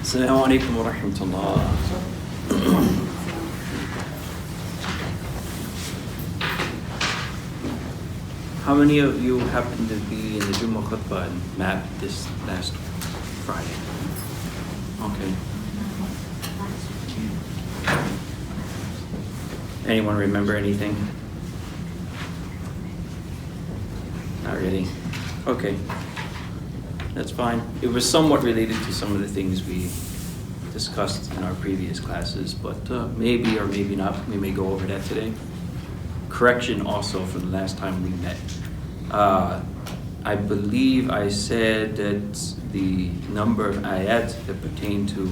Assalamu alaikum wa rahmatullah. How many of you happen to be in the Jummah khutbah and MAP this last Friday? Okay. Anyone remember anything? Not really. Okay. That's fine. It was somewhat related to some of the things we discussed in our previous classes, but maybe or maybe not, we may go over that today. Correction also from the last time we met. I believe I said that the number of ayat that pertain to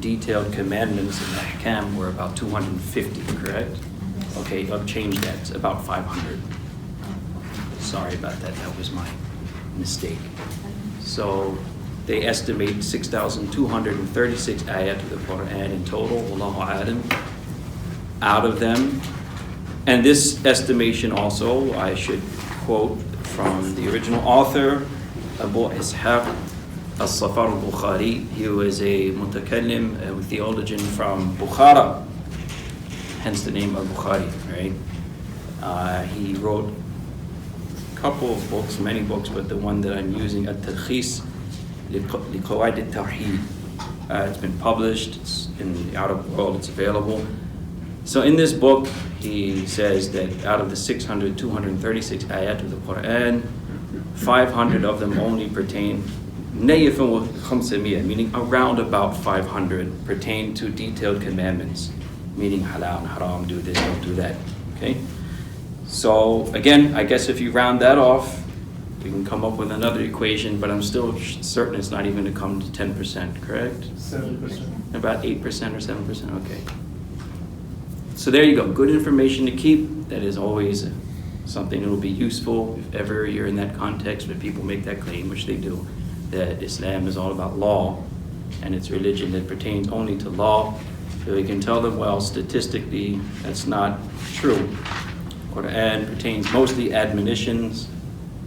detailed commandments and ahkam were about 250, correct? Okay, I've changed that. It's about 500. Sorry about that. That was my mistake. So they estimate 6,236 ayat of the Quran in total, Wallahu a'lam, out of them. And this estimation also, I should quote from the original author, Abu Ishaq al-Safar al-Bukhari. He was a mutakallim, a theologian from Bukhara, hence the name of Bukhari, right? He wrote a couple of books, many books, but the one that I'm using, At-Talkhis Liqawaid al-Tawheed. It's been published, it's in the Arab world, it's available. So in this book, he says that out of the 236 ayat of the Quran, 500 of them only pertain, meaning around about 500 pertain to detailed commandments, meaning halal and haram, do this, don't do that, okay? So again, I guess if you round that off, we can come up with another equation, but I'm still certain it's not even going to come to 10%, correct? 7%. About 8% or 7%, okay. So there you go, good information to keep. That is always something that will be useful if ever you're in that context where people make that claim, which they do, that Islam is all about law and it's religion that pertains only to law. So we can tell them, well, statistically, that's not true. Quran pertains mostly admonitions,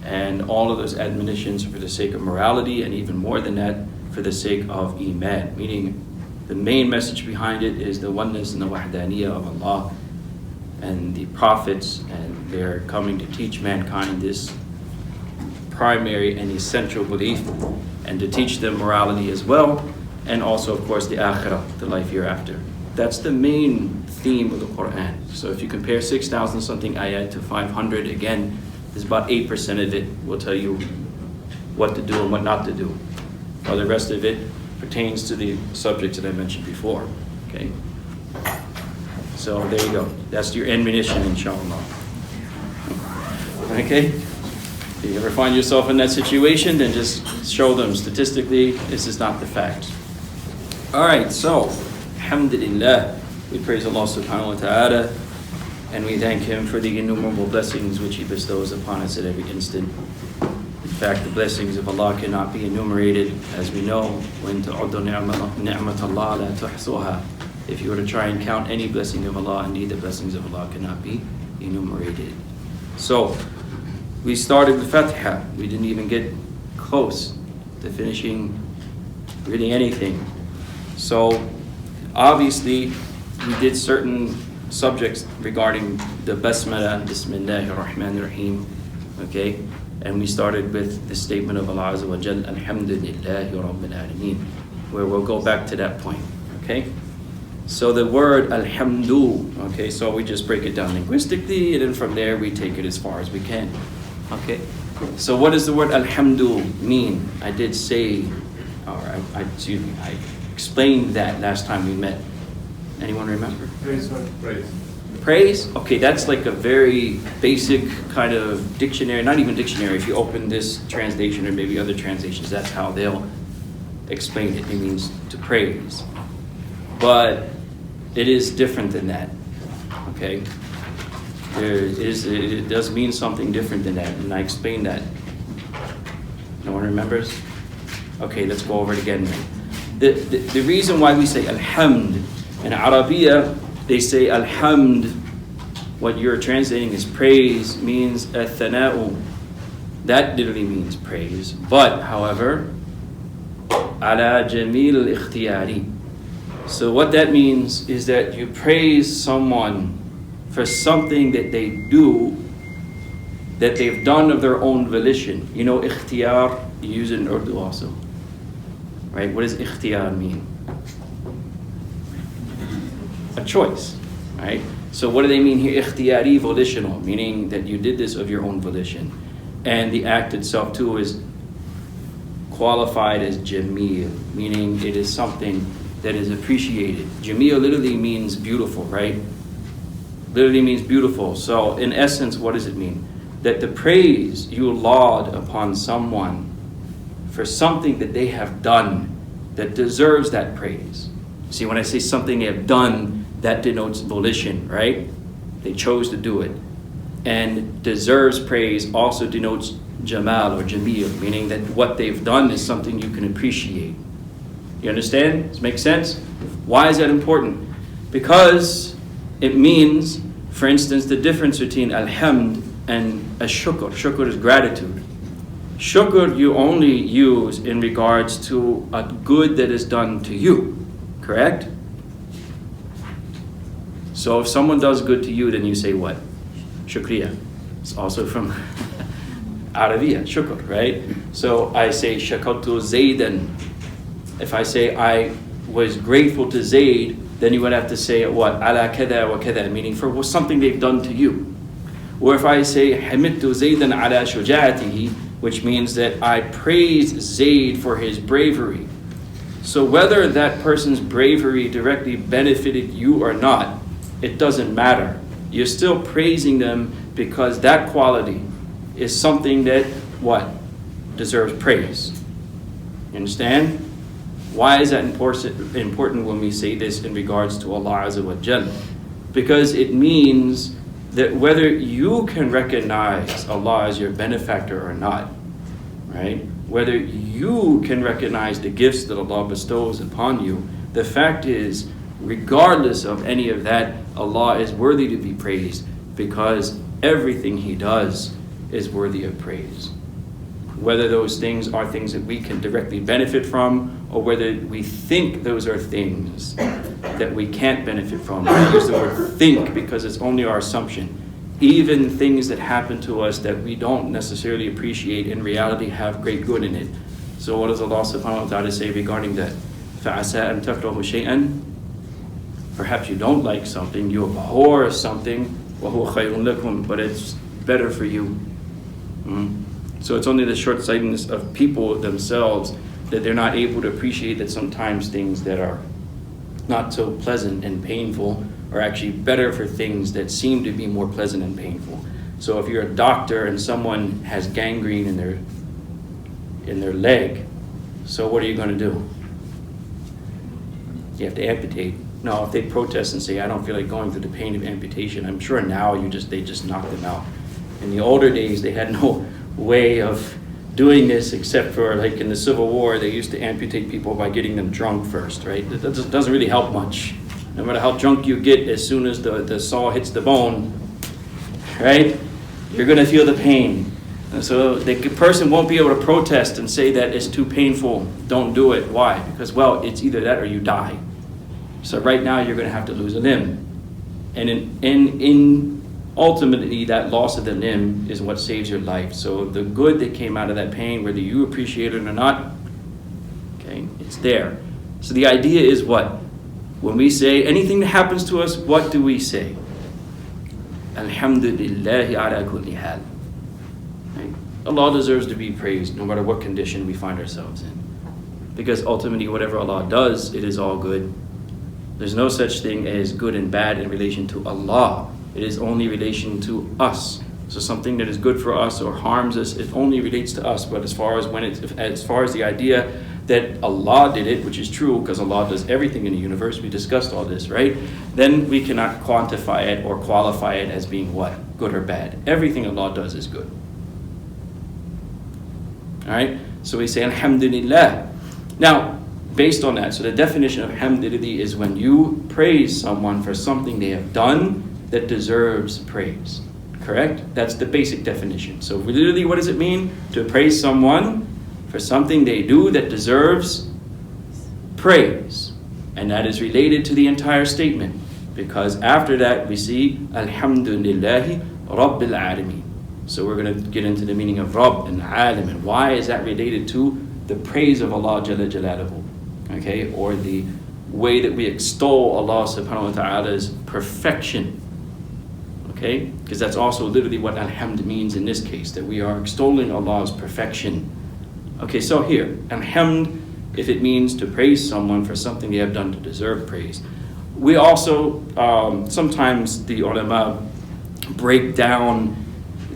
and all of those admonitions are for the sake of morality, and even more than that, for the sake of iman, meaning the main message behind it is the oneness and the wahdaniyah of Allah and the prophets, and they're coming to teach mankind this primary and essential belief, and to teach them morality as well, and also, of course, the akhirah, the life hereafter. That's the main theme of the Quran. So if you compare 6,000 something ayat to 500, again, there's about 8% of it will tell you what to do and what not to do, while the rest of it pertains to the subjects that I mentioned before, okay? So there you go. That's your ammunition, inshallah. Okay? If you ever find yourself in that situation, then just show them statistically, this is not the fact. All right, so, alhamdulillah, we praise Allah subhanahu wa ta'ala, and we thank Him for the innumerable blessings which He bestows upon us at every instant. In fact, the blessings of Allah cannot be enumerated, as we know, when ta'uddu ni'mat-Allah la tuhsuha. If you were to try and count any blessing of Allah, indeed the blessings of Allah cannot be enumerated. So, we started with Fatiha. We didn't even get close to finishing really anything. So, obviously, we did certain subjects regarding the Basmala, Bismillahir Rahmanir Rahim, okay? And we started with the statement of Allah Azza wa Jal, Alhamdulillahi Rabbil Alameen, where we'll go back to that point, okay? So the word Alhamdu, okay, so we just break it down linguistically, and then from there we take it as far as we can, okay? So what does the word Alhamdu mean? I did say, or I explained that last time we met. Anyone remember? Praise. Praise? Okay, that's like a very basic kind of dictionary, not even dictionary. If you open this translation or maybe other translations, that's how they'll explain it. It means to praise. But it is different than that, okay? It does mean something different than that, and I explained that. No one remembers? Okay, let's go over it again. The reason why we say alhamd, in Arabiya, they say alhamd, what you're translating is praise, means athana'u, That literally means praise. But, however, ala jamil al-ikhtiyari. So what that means is that you praise someone for something that they do, that they've done of their own volition. You know, ikhtiyar, you use it in Urdu also. Right? What does ikhtiyar mean? A choice, right? So what do they mean here? Ikhtiyari, volitional, meaning that you did this of your own volition. And the act itself too is qualified as jameel, meaning it is something that is appreciated. Jameel literally means beautiful, right? Literally means beautiful. So in essence, what does it mean? That the praise you laud upon someone for something that they have done that deserves that praise. See, when I say something they have done, that denotes volition, right? They chose to do it. And deserves praise also denotes jamal or jameel, meaning that what they've done is something you can appreciate. You understand? Does it make sense? Why is that important? Because it means, for instance, the difference between alhamd and ashukr. Shukr is gratitude. Shukr you only use in regards to a good that is done to you, correct? So if someone does good to you, then you say what? Shukriya. It's also from Arabiya, shukr, right? So I say shakartu Zaydan. If I say I was grateful to Zayd, then you would have to say what? Ala kada wa kada, meaning for something they've done to you. Or if I say hamidtu Zaydan ala shuja'atihi, which means that I praised Zayd for his bravery. So whether that person's bravery directly benefited you or not, it doesn't matter. You're still praising them because that quality is something that, what? Deserves praise. You understand? Why is that important when we say this in regards to Allah Azza wa Jal? Because it means that whether you can recognize Allah as your benefactor or not, right? Whether you can recognize the gifts that Allah bestows upon you, the fact is, regardless of any of that, Allah is worthy to be praised because everything He does is worthy of praise. Whether those things are things that we can directly benefit from or whether we think those are things that we can't benefit from. I use the word think because it's only our assumption. Even things that happen to us that we don't necessarily appreciate in reality have great good in it. So what does Allah subhanahu wa ta'ala say regarding that? فَعَسَىٰ أَن تَكْرَهُ شَيْئًا. Perhaps you don't like something, you abhor something, وَهُوَ خَيْرٌ لَكُمْ, but it's better for you. So it's only the short-sightedness of people themselves that they're not able to appreciate that sometimes things that are not so pleasant and painful are actually better for things that seem to be more pleasant and painful. So if you're a doctor and someone has gangrene in their leg, so what are you going to do? You have to amputate. No, if they protest and say, I don't feel like going through the pain of amputation, I'm sure now they just knock them out. In the older days, they had no way of doing this except for, like in the Civil War, they used to amputate people by getting them drunk first, right? That doesn't really help much. No matter how drunk you get, as soon as the saw hits the bone, right, you're going to feel the pain. And so the person won't be able to protest and say that it's too painful, don't do it. Why? Because, well, it's either that or you die. So right now you're going to have to lose a limb. And in ultimately, that loss of the limb is what saves your life. So the good that came out of that pain, whether you appreciate it or not, okay, it's there. So the idea is what? When we say anything that happens to us, what do we say? Alhamdulillahi ala kulli hal. Right? Allah deserves to be praised no matter what condition we find ourselves in. Because ultimately, whatever Allah does, it is all good. There's no such thing as good and bad in relation to Allah. It is only relation to us. So something that is good for us or harms us, it only relates to us. But as far as the idea that Allah did it, which is true because Allah does everything in the universe, we discussed all this, right? Then we cannot quantify it or qualify it as being what? Good or bad. Everything Allah does is good. All right? So we say Alhamdulillah. Now, based on that, so the definition of Alhamdulillah is when you praise someone for something they have done that deserves praise. Correct? That's the basic definition. So literally, what does it mean? To praise someone for something they do that deserves praise. And that is related to the entire statement. Because after that, we see, Alhamdulillahi Rabbil Alameen. So we're going to get into the meaning of Rabb and Alim. And why is that related to the praise of Allah Jalla Jalaluhu? Okay? Or the way that we extol Allah subhanahu wa ta'ala's perfection. Okay? Because that's also literally what alhamd means in this case, that we are extolling Allah's perfection. Okay, so here, alhamd, if it means to praise someone for something they have done to deserve praise. We also, sometimes the ulama break down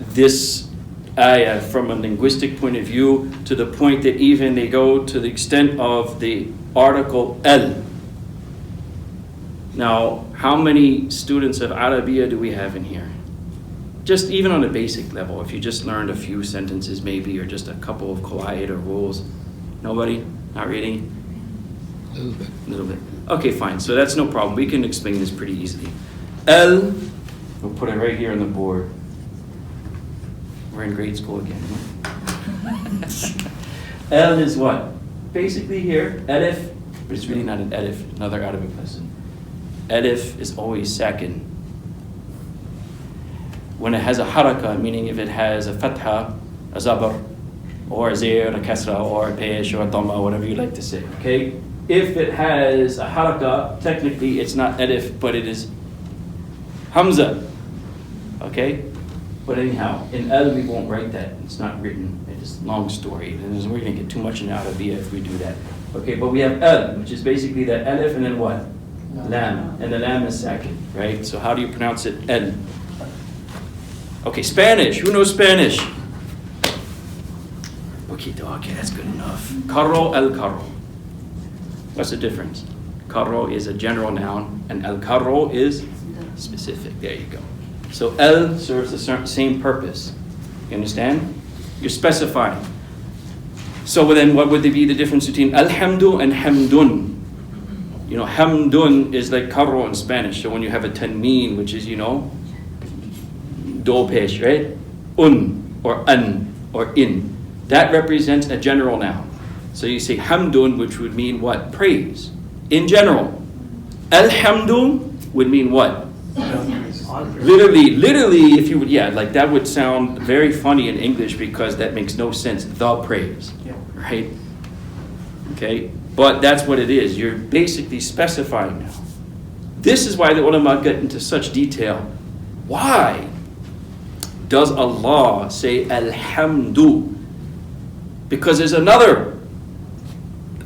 this ayah from a linguistic point of view to the point that even they go to the extent of the article al. Now, how many students of Arabiya do we have in here? Just even on a basic level, if you just learned a few sentences maybe, or just a couple of qawaid or rules. Nobody? Not really? A little bit. A little bit. Okay, fine. So that's no problem. We can explain this pretty easily. L, we'll put it right here on the board. We're in grade school again. L is what? Basically here, alif, but it's really not an alif, another Arabic lesson. Alif is always sakin. When it has a haraka, meaning if it has a fatha, a zabar, or a zir, a kasra, or a pesh, or a dhamma, whatever you like to say, okay? If it has a haraka, technically it's not alif, but it is hamza, okay? But anyhow, in al we won't write that. It's not written. It's a long story. And we're going to get too much in Arabiya if we do that. Okay, but we have al, which is basically that alif, and then what? Lam. And the lam is sakin, right? So how do you pronounce it? El. Okay, Spanish. Who knows Spanish? Okay, that's good enough. Carro, el carro. What's the difference? Carro is a general noun, and el carro is specific. There you go. So el serves the same purpose. You understand? You're specifying. So then what would be the difference between alhamdu and hamdun? You know, hamdun is like carro in Spanish. So when you have a tanmeen, which is, do pesh, right? Or an or in. That represents a general noun. So you say hamdun, which would mean what? Praise. In general. Alhamdu would mean what? Literally, if you would, like that would sound very funny in English because that makes no sense. The praise, right? Okay, but that's what it is. You're basically specifying now. This is why the ulama get into such detail. Why does Allah say alhamdu? Because there's another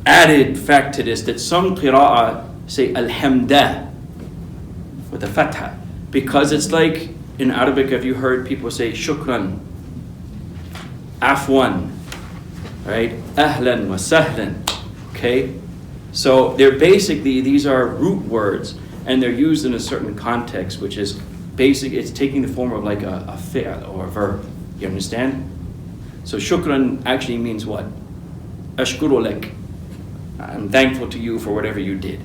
added fact to this, that some qira'ah say alhamdah with a fatha. Because it's like, in Arabic, have you heard people say shukran, afwan, right? Ahlan wa sahlan, okay? So they're basically, these are root words, and they're used in a certain context, which is basic, it's taking the form of like a fi'l or a verb. You understand? So shukran actually means what? Ashkuru lak. I'm thankful to you for whatever you did.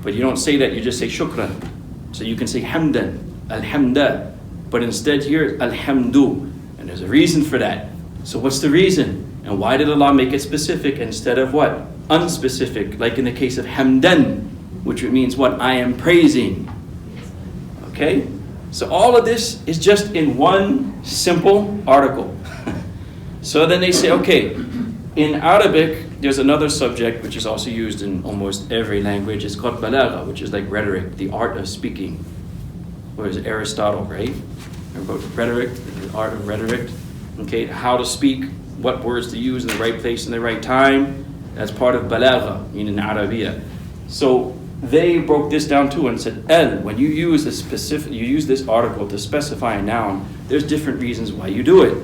But you don't say that, you just say shukran. So you can say hamdan, alhamda, but instead here, alhamdu. And there's a reason for that. So what's the reason? And why did Allah make it specific instead of what? Unspecific, like in the case of hamdan, which means what? I am praising. Okay? So all of this is just in one simple article. So then they say, okay, in Arabic, there's another subject which is also used in almost every language. It's called balagha, which is like rhetoric, the art of speaking. Where is Aristotle, right? About rhetoric, the art of rhetoric. Okay, how to speak, what words to use in the right place in the right time. That's part of balagha, meaning Arabiya. So they broke this down too and said, when you use this article to specify a noun, there's different reasons why you do it.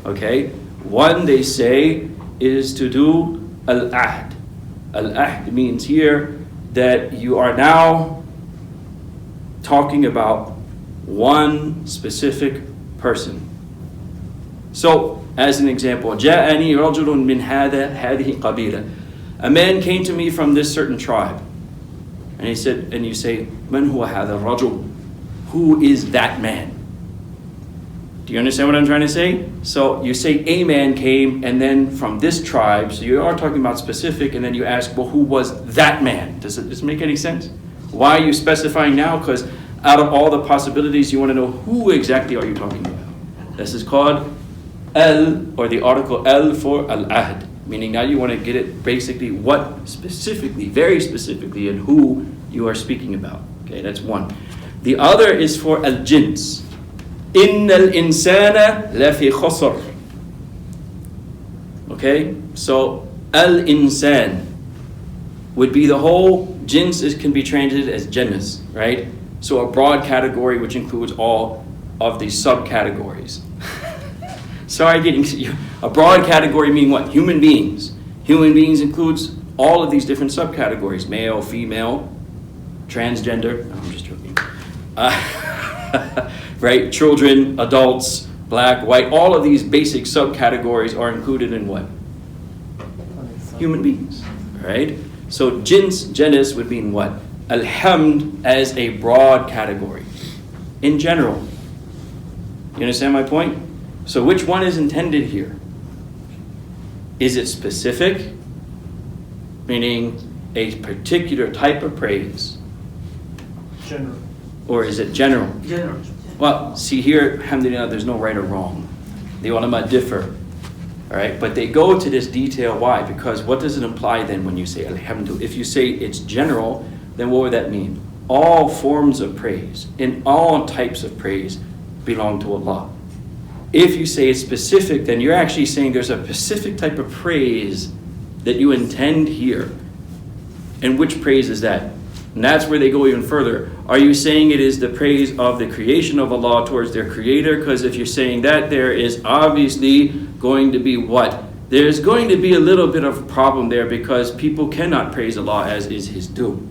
Okay? One, they say, is to do al-ahd. Al-ahd means here that you are now talking about one specific person. So, as an example, جاءني رجل من هذه قبيلة. A man came to me from this certain tribe. And he said, and you say, من هو هذا الرجل? Who is that man? Do you understand what I'm trying to say? So you say a man came, and then from this tribe, so you are talking about specific, and then you ask, well, who was that man? Does it make any sense? Why are you specifying now? Because out of all the possibilities, you want to know who exactly are you talking about. This is called al, or the article al for al-ahd, meaning now you want to get it basically what specifically, very specifically, and who you are speaking about. Okay, that's one. The other is for al-jins. إِنَّ الْإِنسَانَ لَفِي خَسْرٍ. Okay, so al-insan would be the whole, jins can be translated as genus, right? So a broad category which includes all of these subcategories. Sorry, getting a broad category meaning what? Human beings. Human beings includes all of these different subcategories: male, female, transgender. No, I'm just joking. Right? Children, adults, black, white, all of these basic subcategories are included in what? Human beings, right? So genus would mean what? Alhamd as a broad category, in general. You understand my point? So which one is intended here? Is it specific, meaning a particular type of praise? General. Or is it general? General. Well, see here, alhamdulillah, there's no right or wrong. The ulama differ, all right? But they go to this detail. Why? Because what does it imply then when you say alhamdulillah? If you say it's general, then what would that mean? All forms of praise and all types of praise belong to Allah. If you say it's specific, then you're actually saying there's a specific type of praise that you intend here. And which praise is that? And that's where they go even further. Are you saying it is the praise of the creation of Allah towards their creator? Because if you're saying that, there is obviously going to be what? There's going to be a little bit of a problem there, because people cannot praise Allah as is his due.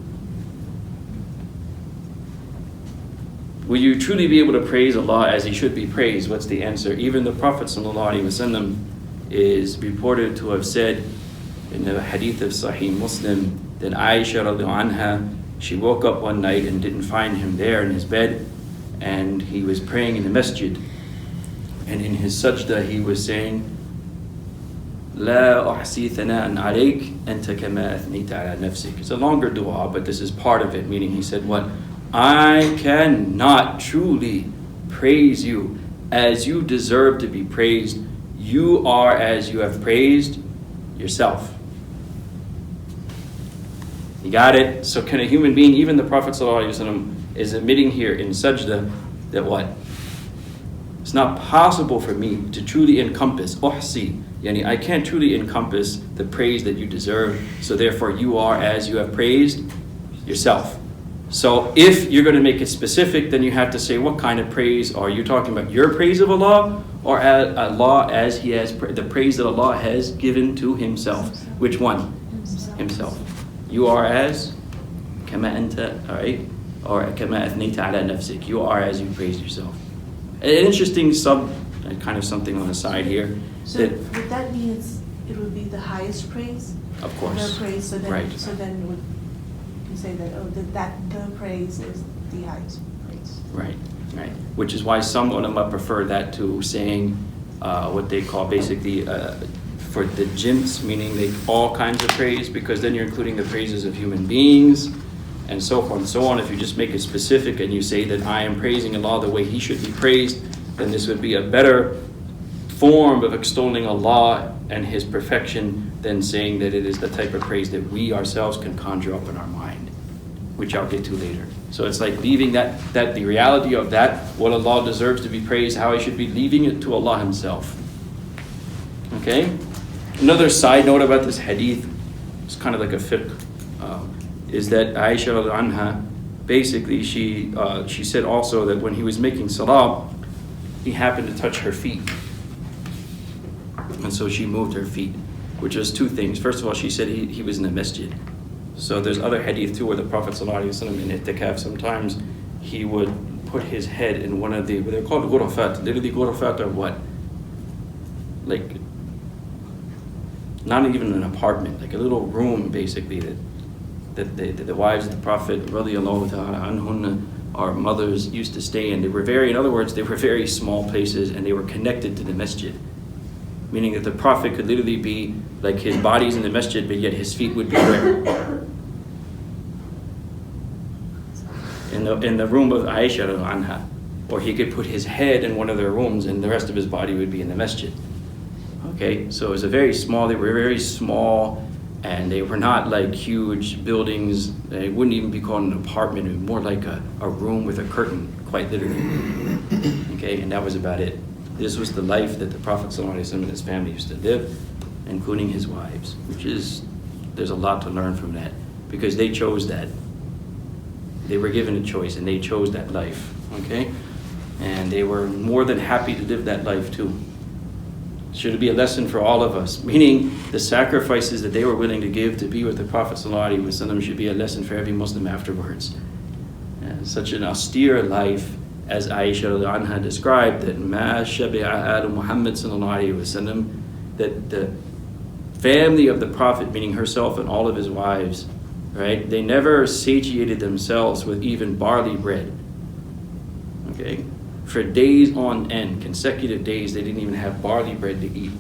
Will you truly be able to praise Allah as he should be praised? What's the answer? Even the Prophet ﷺ is reported to have said in the hadith of Sahih Muslim that Aisha radiallahu anha, she woke up one night and didn't find him there in his bed, and he was praying in the masjid, and in his sajda he was saying, لا أحصي ثناء عليك أنت كما أثنيت على نفسك. It's a longer dua, but this is part of it, meaning he said what? I cannot truly praise you as you deserve to be praised. You are as you have praised yourself. You got it? So can a human being, even the Prophet ﷺ is admitting here in sajda that what? It's not possible for me to truly encompass, uhsi, yani I can't truly encompass the praise that you deserve, so therefore you are as you have praised yourself. So if you're going to make it specific, then you have to say what kind of praise are you talking about? Your praise of Allah, or Allah as he has, the praise that Allah has given to himself? Which one? Himself. You are as kama anta, all right? Or kama athnita ala nafsik. You are as you praise yourself. An interesting kind of something on the side here. So That, would that mean it would be the highest praise? of course. The praise, so then, Right. so then would you say that, the praise is the highest praise? Right, right. Which is why some ulama prefer that to saying what they call basically for the jins, meaning all kinds of praise, because then you're including the praises of human beings and so forth and so on. If you just make it specific and you say that I am praising Allah the way he should be praised, then this would be a better form of extolling Allah and his perfection than saying that it is the type of praise that we ourselves can conjure up in our mind, which I'll get to later. So it's like leaving that the reality of that, what Allah deserves to be praised, how I should be, leaving it to Allah himself. Okay? Another side note about this hadith, it's kind of like a fiqh, is that Aisha radiallahu anha, basically she said also that when he was making salah, he happened to touch her feet. And so she moved her feet, which was two things. First of all, she said he was in the masjid. So there's other hadith too where the Prophet ﷺ in itikaf, sometimes he would put his head in one of they're called ghurafat. Literally ghurafat are what? Like, not even an apartment, like a little room basically that the wives of the Prophet radiallahu ta'ala anhunna our mothers used to stay in. They were very small places, and they were connected to the masjid. Meaning that the Prophet could literally be like his body's in the masjid, but yet his feet would be where? In the room of Aisha anha. Or he could put his head in one of their rooms and the rest of his body would be in the masjid. Okay, so it was they were very small, and they were not like huge buildings. They wouldn't even be called an apartment. It was more like a room with a curtain, quite literally. Okay, and that was about it. This was the life that the Prophet ﷺ and his family used to live, including his wives, there's a lot to learn from that, because they chose that. They were given a choice, and they chose that life, okay? And they were more than happy to live that life too. Should it be a lesson for all of us? Meaning, the sacrifices that they were willing to give to be with the Prophet ﷺ should be a lesson for every Muslim afterwards. Such an austere life, as Aisha anha described, that Ma shabi'a al Muhammad ﷺ, that the family of the Prophet, meaning herself and all of his wives, right? They never satiated themselves with even barley bread. Okay? For days on end, consecutive days, they didn't even have barley bread to eat.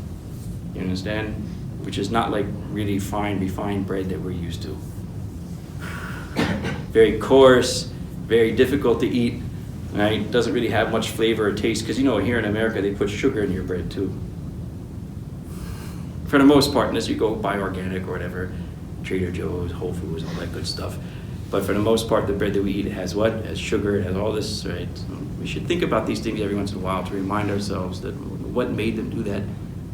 You understand? Which is not like really fine, refined bread that we're used to. Very coarse, very difficult to eat, right? Doesn't really have much flavor or taste, because here in America they put sugar in your bread too. For the most part, unless you go buy organic or whatever, Trader Joe's, Whole Foods, all that good stuff. But for the most part, the bread that we eat, it has what? It has sugar, it has all this, right? So we should think about these things every once in a while to remind ourselves that what made them do that.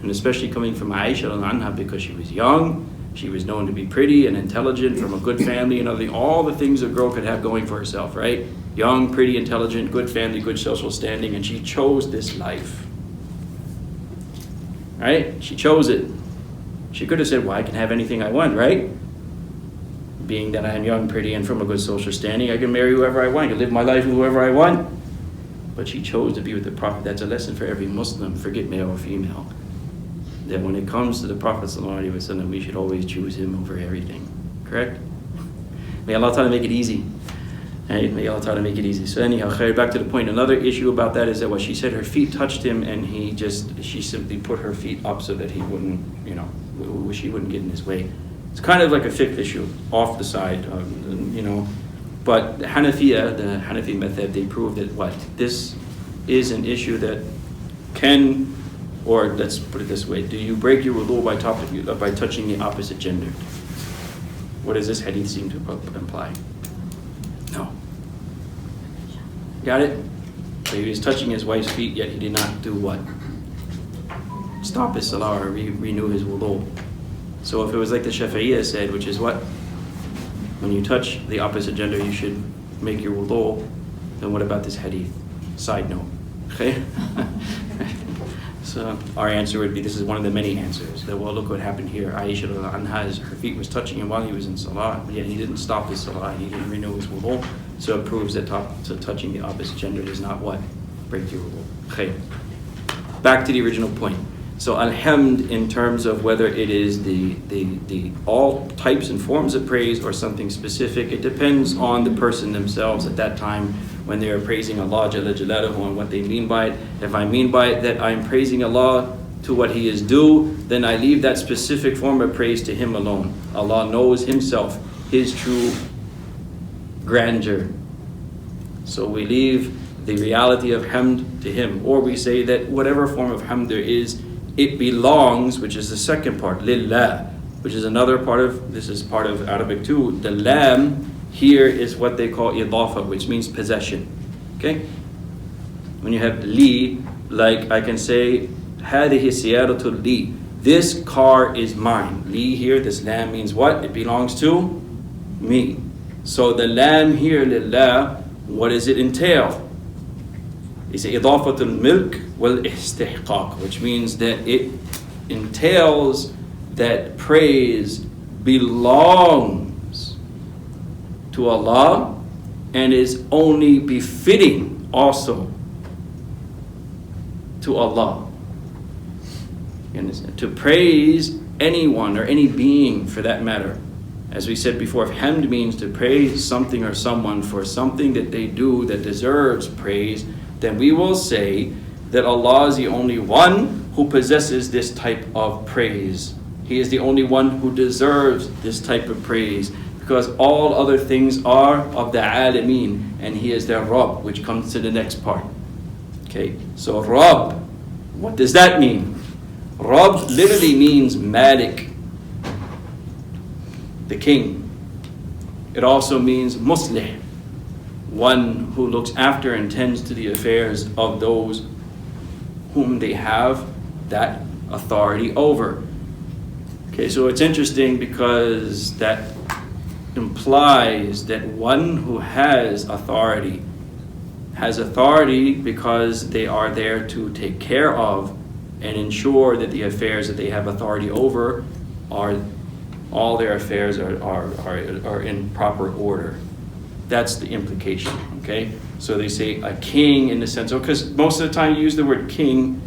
And especially coming from Aisha anha, because she was young, she was known to be pretty and intelligent, from a good family, and all the things a girl could have going for herself, right? Young, pretty, intelligent, good family, good social standing, and she chose this life. Right? She chose it. She could have said, well, I can have anything I want, right? Being that I am young, pretty, and from a good social standing, I can marry whoever I want, I can live my life with whoever I want. But she chose to be with the Prophet. That's a lesson for every Muslim, forget male or female. That when it comes to the Prophet ﷺ, we should always choose him over everything. Correct? May Allah Ta'ala make it easy. Right? May Allah Ta'ala make it easy. So anyhow, back to the point. Another issue about that is that what she said, her feet touched him, and she simply put her feet up so that he wouldn't, she wouldn't get in his way. It's kind of like a fiqh issue, off the side, But the Hanafi method, they prove that this is an issue that can, or let's put it this way, do you break your wudu by touching the opposite gender? What does this hadith seem to imply? No. Got it? So he was touching his wife's feet, yet he did not do what? Stop his salah or renew his wudu. So if it was like the Shafi'iyya said, which is what? When you touch the opposite gender, you should make your wudu, then what about this hadith? Side note. Okay? So our answer would be, this is one of the many answers, that well, look what happened here. Aisha anha, her feet was touching him while he was in salah, but yet he didn't stop his salah, he didn't renew his wudu. So it proves that touching the opposite gender does not what? Break your wudu. Okay. Back to the original point. So alhamd, in terms of whether it is the all types and forms of praise or something specific, it depends on the person themselves at that time when they are praising Allah Jalla Jalaluhu and what they mean by it. If I mean by it that I'm praising Allah to what He is due, then I leave that specific form of praise to Him alone. Allah knows Himself, His true grandeur. So we leave the reality of hamd to Him. Or we say that whatever form of hamd there is, it belongs, which is the second part, lillah, which is another part of, this is part of Arabic too. The lam here is what they call idafa, which means possession. Okay? When you have li, like I can say, هذه سيارة li. This car is mine. Li here, this lam means what? It belongs to me. So the lam here, lillah, what does it entail? It's idafatul milk wal istihqaq, which means that it entails that praise belongs to Allah and is only befitting also to Allah. You understand? To praise anyone or any being for that matter As we said before, if hamd means to praise something or someone for something that they do that deserves praise, then we will say that Allah is the only one who possesses this type of praise. He is the only one who deserves this type of praise, because all other things are of the alameen, and He is their Rabb, which comes to the next part. Okay, so Rabb, what does that mean? Rabb literally means Malik, the king. It also means Muslih, one who looks after and tends to the affairs of those whom they have that authority over. Okay, so it's interesting because that implies that one who has authority because they are there to take care of and ensure that the affairs that they have authority over all their affairs are in proper order. That's the implication, okay? So they say a king in the sense, because most of the time you use the word king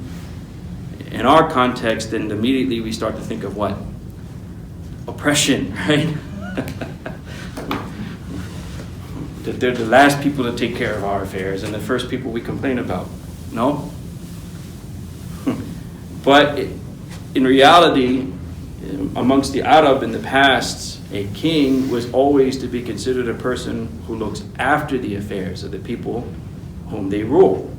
in our context, and immediately we start to think of what? Oppression, right? That they're the last people to take care of our affairs and the first people we complain about. No? But in reality, amongst the Arab in the past, a king was always to be considered a person who looks after the affairs of the people whom they rule.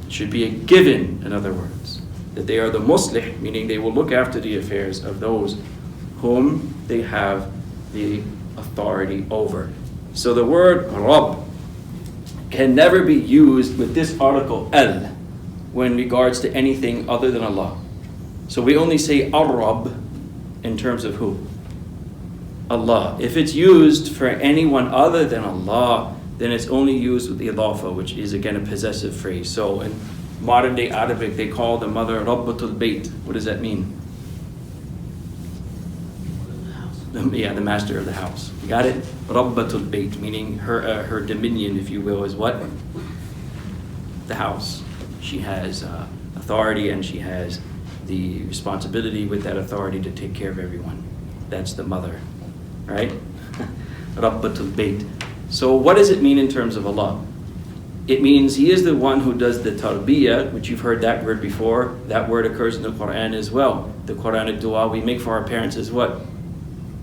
It should be a given, in other words, that they are the muslih, meaning they will look after the affairs of those whom they have the authority over. So the word Rabb can never be used with this article al when regards to anything other than Allah. So we only say Ar-Rabb in terms of who? Allah. If it's used for anyone other than Allah, then it's only used with the idafa, which is again a possessive phrase. So in modern day Arabic, they call the mother Rabbatul Bayt. What does that mean? Yeah, the master of the house. You got it? Rabbatul Bayt, meaning her dominion, if you will, is what? The house. She has authority, and she has the responsibility with that authority to take care of everyone. That's the mother, right? Rabbatul Bayt. So what does it mean in terms of Allah? It means He is the one who does the tarbiyah, which you've heard that word before. That word occurs in the Quran as well. The Quranic dua we make for our parents is what?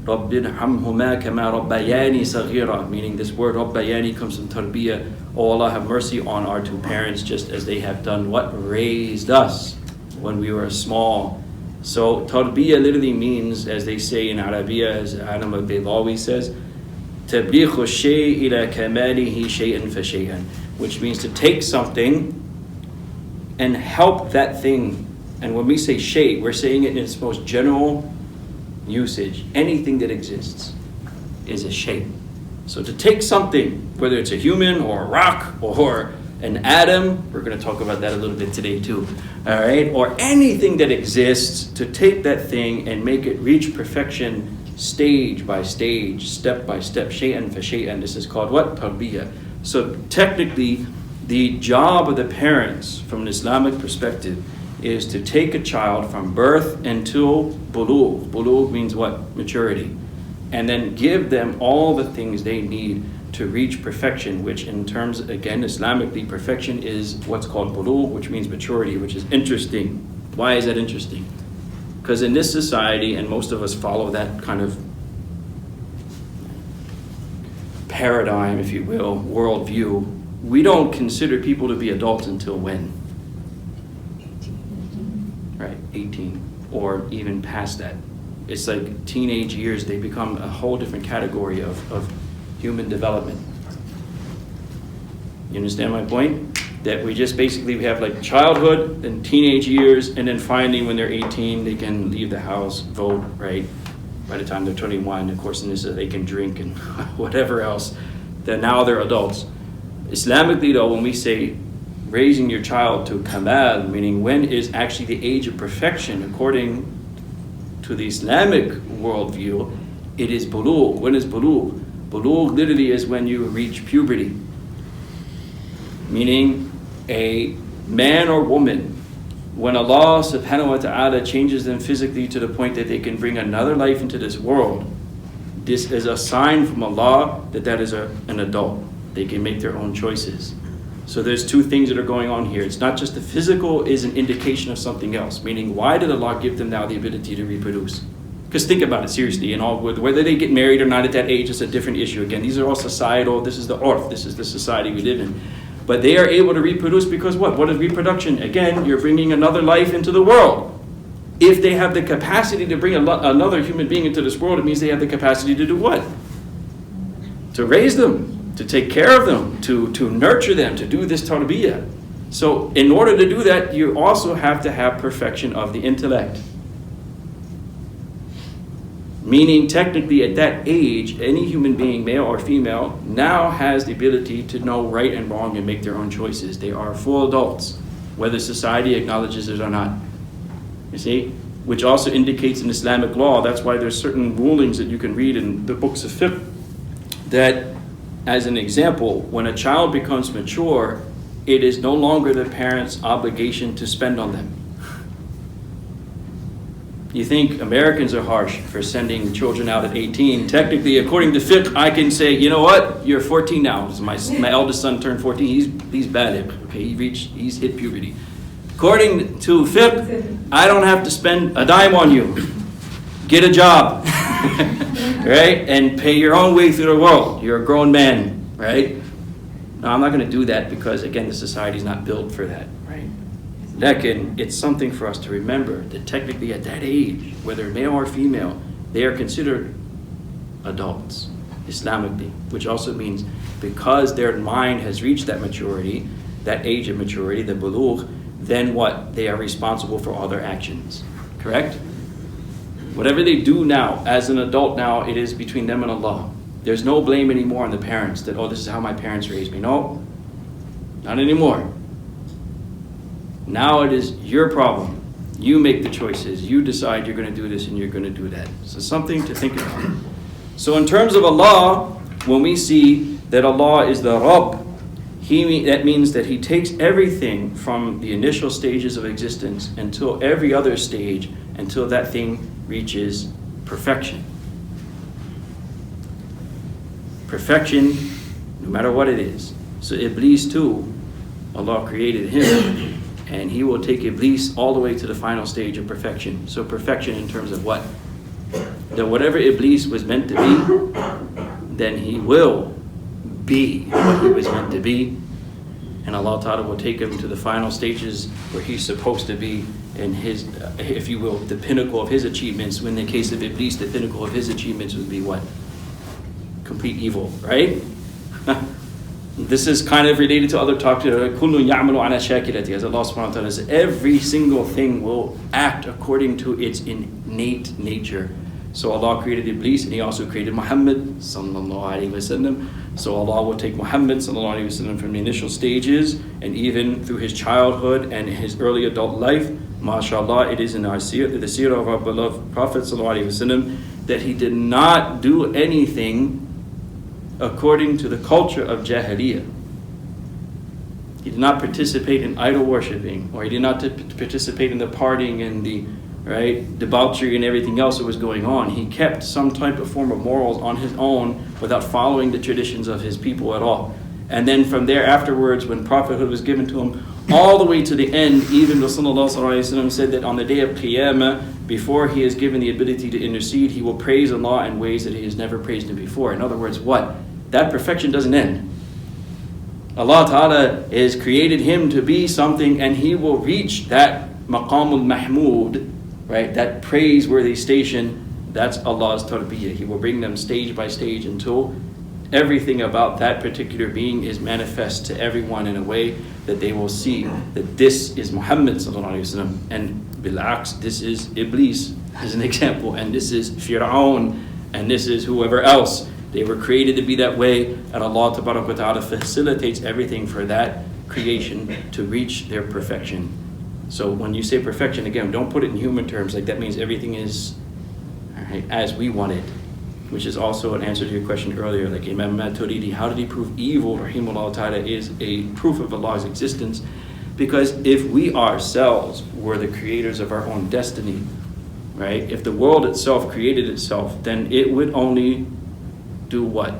Rabbirhamhuma kama rabbayani saghira, meaning this word rabbayani comes from tarbiyah. Oh Allah, have mercy on our two parents just as they have done what? Raised us when we were small. So tarbiyah literally means, as they say in Arabiya, as Adam al-Baydawi says, tabliqu shay ila kamalihi shay'an fa shay'an, which means to take something and help that thing. And when we say shay, we're saying it in its most general usage. Anything that exists is a shay. So to take something, whether it's a human or a rock or an atom, we're going to talk about that a little bit today too, all right? Or anything that exists, to take that thing and make it reach perfection stage by stage, step by step, shay'an fa shay'an. This is called what? Tarbiyah. So technically, the job of the parents from an Islamic perspective is to take a child from birth until bulugh. Bulugh means what? Maturity. And then give them all the things they need to reach perfection, which in terms, again, Islamically, perfection is what's called bulugh, which means maturity, which is interesting. Why is that interesting? Because in this society, and most of us follow that kind of paradigm, if you will, worldview, we don't consider people to be adults until when? Right, 18, or even past that. It's like teenage years, they become a whole different category of human development. You understand my point? That we just basically we have like childhood, then teenage years, and then finally when they're 18, they can leave the house, vote, right? By the time they're 21, of course, in this, they can drink and whatever else. Then now they're adults. Islamically though, when we say raising your child to kamal, meaning when is actually the age of perfection according to the Islamic worldview, it is bulugh. When is bulugh? Bulugh literally is when you reach puberty. Meaning a man or woman when Allah subhanahu wa ta'ala changes them physically to the point that they can bring another life into this world, this is a sign from Allah that is an adult. They can make their own choices. So there's two things that are going on here. It's not just the physical is an indication of something else. Meaning, why did Allah give them now the ability to reproduce? Because think about it seriously, and all whether they get married or not at that age is a different issue. Again, these are all societal. This is the urf. This is the society we live in. But they are able to reproduce because what? What is reproduction? Again, you're bringing another life into the world. If they have the capacity to bring another human being into this world, it means they have the capacity to do what? To raise them, to take care of them, to nurture them, to do this tarbiyah. So in order to do that, you also have to have perfection of the intellect. Meaning, technically, at that age, any human being, male or female, now has the ability to know right and wrong and make their own choices. They are full adults, whether society acknowledges it or not. You see? Which also indicates in Islamic law, that's why there's certain rulings that you can read in the books of fiqh, that, as an example, when a child becomes mature, it is no longer the parent's obligation to spend on them. You think Americans are harsh for sending children out at 18. Technically, according to fiqh, I can say, you know what? You're 14 now. My eldest son turned 14. He's baligh. Okay, he's hit puberty. According to fiqh, I don't have to spend a dime on you. Get a job, right? And pay your own way through the world. You're a grown man, right? No, I'm not going to do that because, again, the society's not built for that, right? Second, it's something for us to remember that technically at that age, whether male or female, they are considered adults, Islamically, which also means because their mind has reached that maturity, that age of maturity, the bulugh, then what? They are responsible for all their actions, correct? Whatever they do now, as an adult now, it is between them and Allah. There's no blame anymore on the parents that, oh, this is how my parents raised me. No, not anymore. Now it is your problem. You make the choices. You decide you're going to do this and you're going to do that. So something to think about. So in terms of Allah, when we see that Allah is the Rabb, that means that He takes everything from the initial stages of existence until every other stage, until that thing reaches perfection. Perfection, no matter what it is. So Iblis too, Allah created him, and He will take Iblis all the way to the final stage of perfection. So perfection in terms of what? That whatever Iblis was meant to be, then he will be what he was meant to be. And Allah Ta'ala will take him to the final stages where he's supposed to be in his, if you will, the pinnacle of his achievements. In the case of Iblis, the pinnacle of his achievements would be what? Complete evil, right? This is kind of related to other talk. As Allah subhanahu wa ta'ala says, every single thing will act according to its innate nature. So Allah created Iblis and He also created Muhammad sallallahu alaihi wasallam. So Allah will take Muhammad sallallahu alaihi wasallam from the initial stages and even through his childhood and his early adult life. MashaAllah, it is in our seerah, the seerah of our beloved Prophet sallallahu alaihi wasallam, that he did not do anything according to the culture of Jahiliyyah. He did not participate in idol worshipping, or he did not participate in the partying and the debauchery and everything else that was going on. He kept some type of form of morals on his own without following the traditions of his people at all. And then from there afterwards, when prophethood was given to him, all the way to the end, even Rasulullah said that on the day of Qiyamah, before he is given the ability to intercede, he will praise Allah in ways that he has never praised him before. In other words, what? That perfection doesn't end. Allah Ta'ala has created him to be something, and he will reach that maqamul mahmud, right? That praiseworthy station. That's Allah's tarbiyah. He will bring them stage by stage until everything about that particular being is manifest to everyone in a way that they will see that this is Muhammad sallallahu alaihi wasallam, and bil'aks, this is Iblis as an example, and this is Fir'aun, and this is whoever else. They were created to be that way, and Allah Tabaraka wa Ta'ala facilitates everything for that creation to reach their perfection. So when you say perfection, again, don't put it in human terms, like that means everything is as we want it, which is also an answer to your question earlier, like Imam Maturidi, how did he prove evil? Rahimahullah Ta'ala is a proof of Allah's existence. Because if we ourselves were the creators of our own destiny, right? If the world itself created itself, then it would only do what?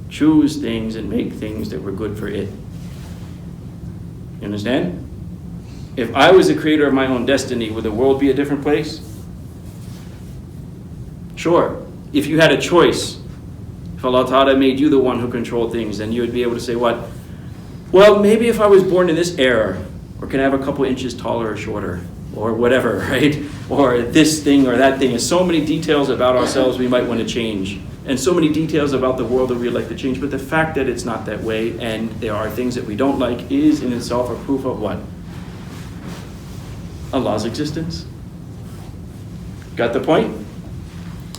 Choose things and make things that were good for it. You understand? If I was the creator of my own destiny, would the world be a different place? Sure. If you had a choice, if Allah Ta'ala made you the one who controlled things, then you would be able to say what? Well, maybe if I was born in this era, or can I have a couple inches taller or shorter, or whatever, right? Or this thing or that thing. And so many details about ourselves we might want to change. And so many details about the world that we'd like to change. But the fact that it's not that way, and there are things that we don't like, is in itself a proof of what? Allah's existence. Got the point?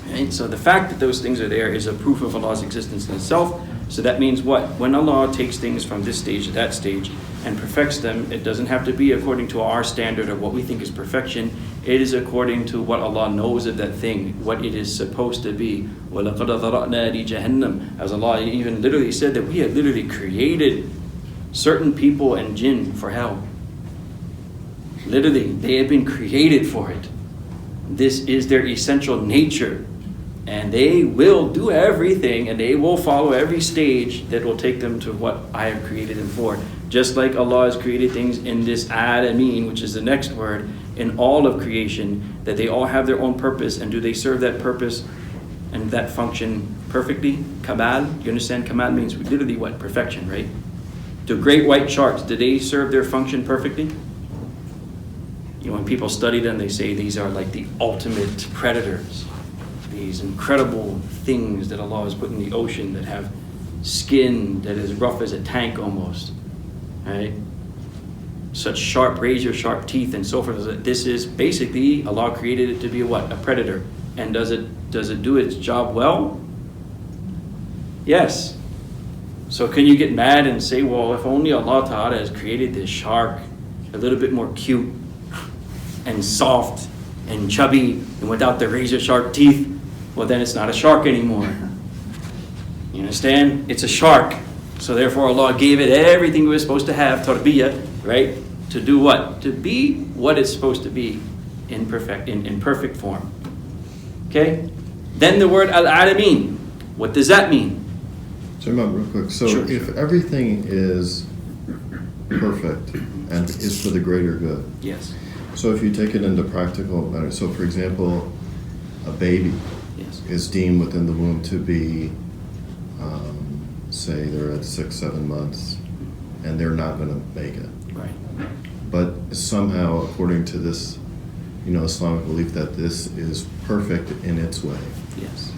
Right? So the fact that those things are there is a proof of Allah's existence in itself. So that means what? When Allah takes things from this stage to that stage and perfects them, it doesn't have to be according to our standard of what we think is perfection. It is according to what Allah knows of that thing, what it is supposed to be. وَلَقَدْ ذَرَأْنَا لِجَهَنَّمَ. As Allah even literally said that we have literally created certain people and jinn for hell. Literally, they have been created for it. This is their essential nature. And they will do everything, and they will follow every stage that will take them to what I have created them for. Just like Allah has created things in this alameen, which is the next word, in all of creation, that they all have their own purpose, and do they serve that purpose and that function perfectly? Kamal, you understand? Kamal means literally what? Perfection, right? The great white sharks, do they serve their function perfectly? You know, when people study them, they say these are like the ultimate predators. These incredible things that Allah has put in the ocean that have skin that is rough as a tank almost, right? Such sharp, razor sharp teeth and so forth. This is basically, Allah created it to be what? A predator. And does it do its job well? Yes. So can you get mad and say, well, if only Allah Ta'ala has created this shark a little bit more cute and soft and chubby and without the razor sharp teeth, well, then it's not a shark anymore. You understand? It's a shark. So therefore Allah gave it everything it was supposed to have, tarbiyah, right? To do what? To be what it's supposed to be in perfect form. Okay? Then the word al-alameen. What does that mean? So real quick. So Sure. if everything is perfect and is for the greater good. Yes. So if you take it into practical matters, so for example, a baby Yes. is deemed within the womb to be, say they're at 6-7 months, and they're not going to make it. Right. But somehow, according to this, Islamic belief, that this is perfect in its way. Yes.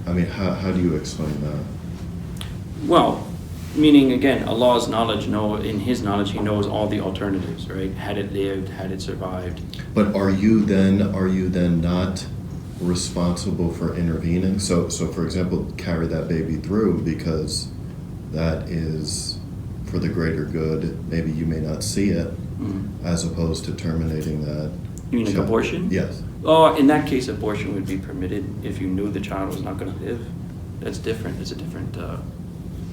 I mean, how do you explain that? Well, meaning again, Allah's knowledge, in His knowledge, He knows all the alternatives, right? Had it lived, had it survived. But are you then not responsible for intervening? So for example, carry that baby through because that is for the greater good. Maybe you may not see it, as opposed to terminating that. You mean like child. abortion? Yes. Oh, in that case, abortion would be permitted if you knew the child was not going to live. That's different. It's a different.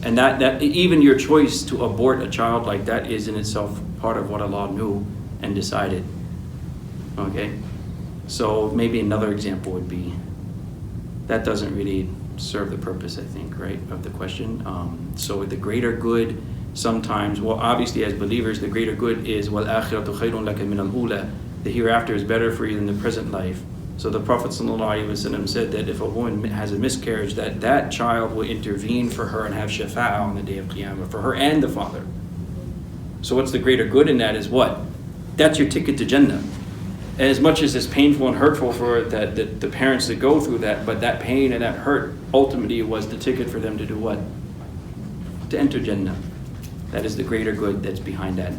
And that even your choice to abort a child like that is in itself part of what Allah knew and decided. Okay? So maybe another example would be, that doesn't really serve the purpose, I think, right, of the question. So the greater good sometimes, well, obviously as believers, the greater good is وَالْآخِرَةُ خَيْرٌ لَكَ مِنَ الْأُولَى. The hereafter is better for you than the present life. So the Prophet ﷺ said that if a woman has a miscarriage, that child will intervene for her and have shafa'ah on the day of Qiyamah, for her and the father. So what's the greater good in that is what? That's your ticket to Jannah. As much as it's painful and hurtful for the parents that go through that, but that pain and that hurt ultimately was the ticket for them to do what? To enter Jannah. That is the greater good that's behind that.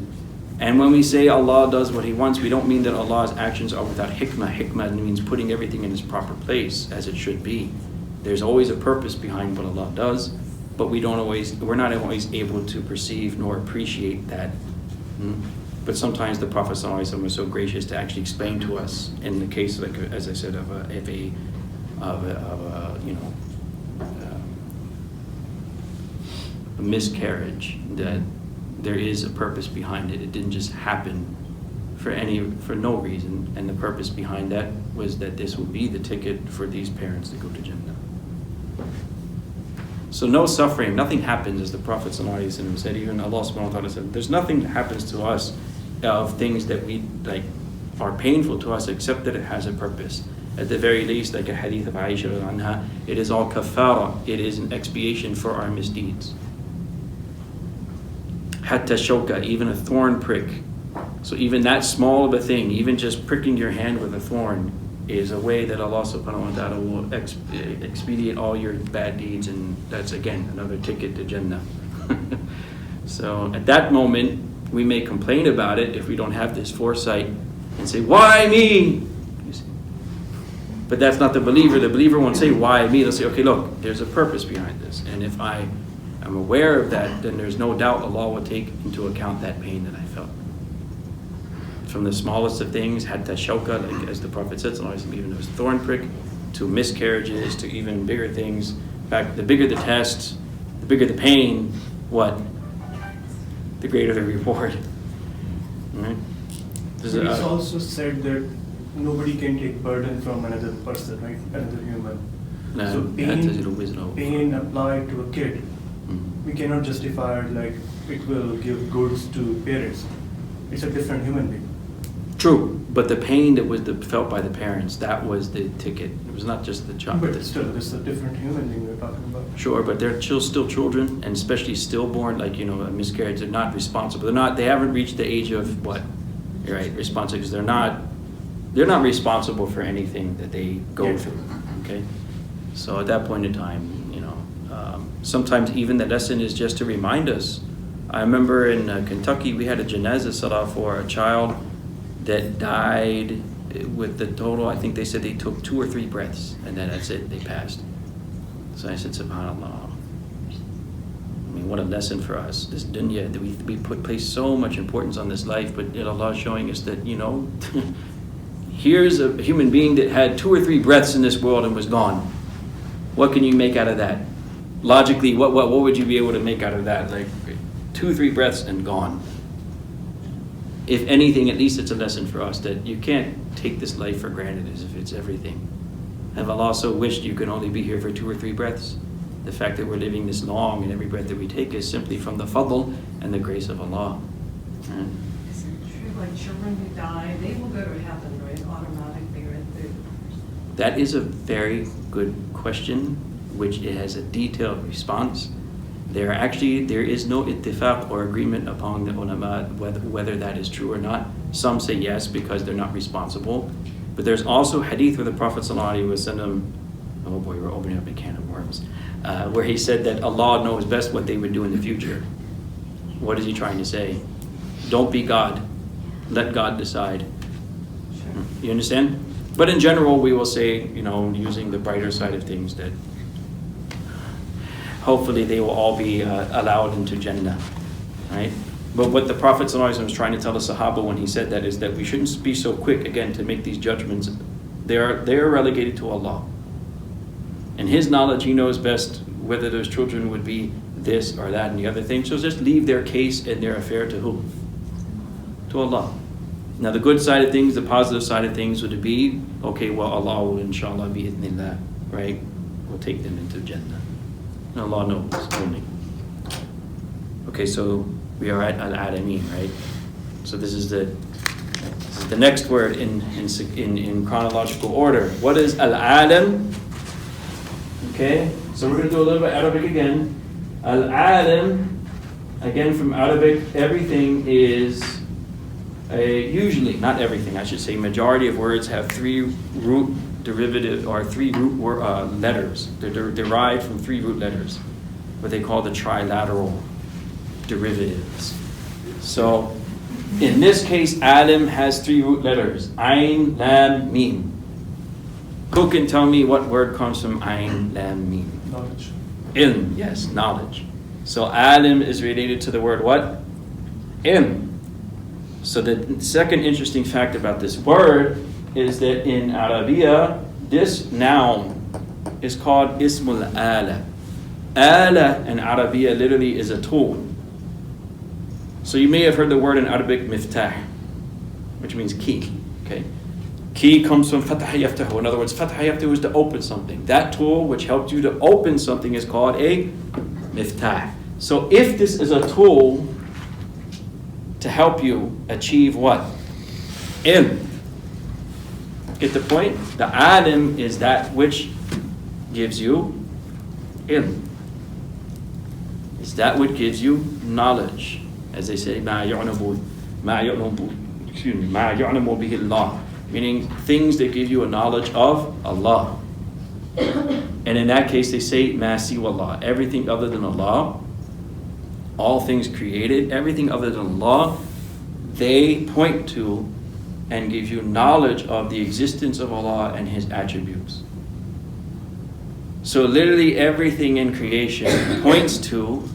And when we say Allah does what He wants, we don't mean that Allah's actions are without hikmah. Hikmah means putting everything in its proper place as it should be. There's always a purpose behind what Allah does, but we're not always able to perceive nor appreciate that. But sometimes the Prophet ﷺ was so gracious to actually explain to us in the case, like as I said, of a miscarriage, that there is a purpose behind it. It didn't just happen for no reason, and the purpose behind that was that this will be the ticket for these parents to go to Jannah. So no suffering, nothing happens, as the Prophet ﷺ said. Even Allah subhanahu wa ta'ala said, there's nothing that happens to us of things that we like are painful to us except that it has a purpose. At the very least, like a hadith of Aisha anha, it is all kafara, it is an expiation for our misdeeds. Hatta shawka, even a thorn prick. So even that small of a thing, even just pricking your hand with a thorn, is a way that Allah subhanahu wa ta'ala will expedite all your bad deeds, and that's again another ticket to Jannah. So at that moment, we may complain about it if we don't have this foresight and say, why me? But that's not the believer. The believer won't say, why me? They'll say, okay, look, there's a purpose behind this. And if I am aware of that, then there's no doubt Allah will take into account that pain that I felt. From the smallest of things, hatta shawka, like as the Prophet said, even those thorn prick, to miscarriages, to even bigger things. In fact, the bigger the test, the bigger the pain, what? The greater the reward. Right? It's also said that nobody can take burden from another person, right? Another human. So pain applied to a kid, we cannot justify it like it will give goods to parents. It's a different human being. True, but the pain that was felt by the parents, that was the ticket. It was not just the child. But still, it's a different human being we're talking about. Sure, but they're still children, and especially stillborn, like, a miscarriage, they're not responsible. They haven't reached the age of what? You're right, responsible, because they're not responsible for anything that they go through, okay? So at that point in time, sometimes even the lesson is just to remind us. I remember in Kentucky, we had a janazah salah for a child that died with the total, I think they said they took 2 or 3 breaths, and then that's it, they passed. So I said, subhanAllah. I mean, what a lesson for us. This dunya, that we place so much importance on this life, but yet Allah is showing us that, here's a human being that had 2 or 3 breaths in this world and was gone. What can you make out of that? Logically, what would you be able to make out of that? Like 2 or 3 breaths and gone. If anything, at least it's a lesson for us that you can't take this life for granted as if it's everything. Have Allah also wished you could only be here for 2 or 3 breaths? The fact that we're living this long and every breath that we take is simply from the fadl and the grace of Allah. Is it true, like children who die, they will go to heaven, right? Automatically, right? That is a very good question, which it has a detailed response. There is no ittifaq or agreement among the ulama whether that is true or not. Some say yes because they're not responsible. But there's also hadith where the Prophet ﷺ, oh boy, we're opening up a can of worms, where he said that Allah knows best what they would do in the future. What is he trying to say? Don't be God. Let God decide. Sure. You understand? But in general, we will say, using the brighter side of things, that hopefully they will all be allowed into Jannah, right? But what the Prophet ﷺ was trying to tell the Sahaba when he said that is that we shouldn't be so quick, again, to make these judgments. They are relegated to Allah. In His knowledge, He knows best whether those children would be this or that and the other thing. So just leave their case and their affair to who? To Allah. Now the good side of things, the positive side of things would be, okay, well, Allah will inshallah bi'idhnillah, right? We'll take them into Jannah. And Allah knows only. Okay, so we are at Al-Alameen, right? So this is the next word in chronological order. What is Al-Alam? Okay, so we're going to do a little bit Arabic again. Al-Alam, again from Arabic, everything is, usually, not everything, I should say, majority of words have 3 root derivative or 3 root letters. They're derived from 3 root letters, what they call the trilateral derivatives. So in this case, Alam has 3 root letters: Ain, Lam, Mim. Who can tell me what word comes from Ain, Lam, Mim? Knowledge. Ilm, yes, knowledge. So Alim is related to the word what? Ilm. So the second interesting fact about this word is that in Arabiya, this noun is called Ismul Ala. Ala in Arabiya literally is a tool. So you may have heard the word in Arabic miftah, which means key. Okay, key comes from fataha yaftahu. In other words, fataha yaftahu is to open something. That tool which helped you to open something is called a miftah. So if this is a tool to help you achieve what? Ilm. Get the point? The alim is that which gives you ilm. It's that which gives you knowledge. As they say, مَا يَعْلَمُ بِهِ اللَّهِ, meaning things that give you a knowledge of Allah. And in that case they say مَا سِوَى اللَّهِ, everything other than Allah, all things created, everything other than Allah, they point to and give you knowledge of the existence of Allah and His attributes. So literally everything in creation points to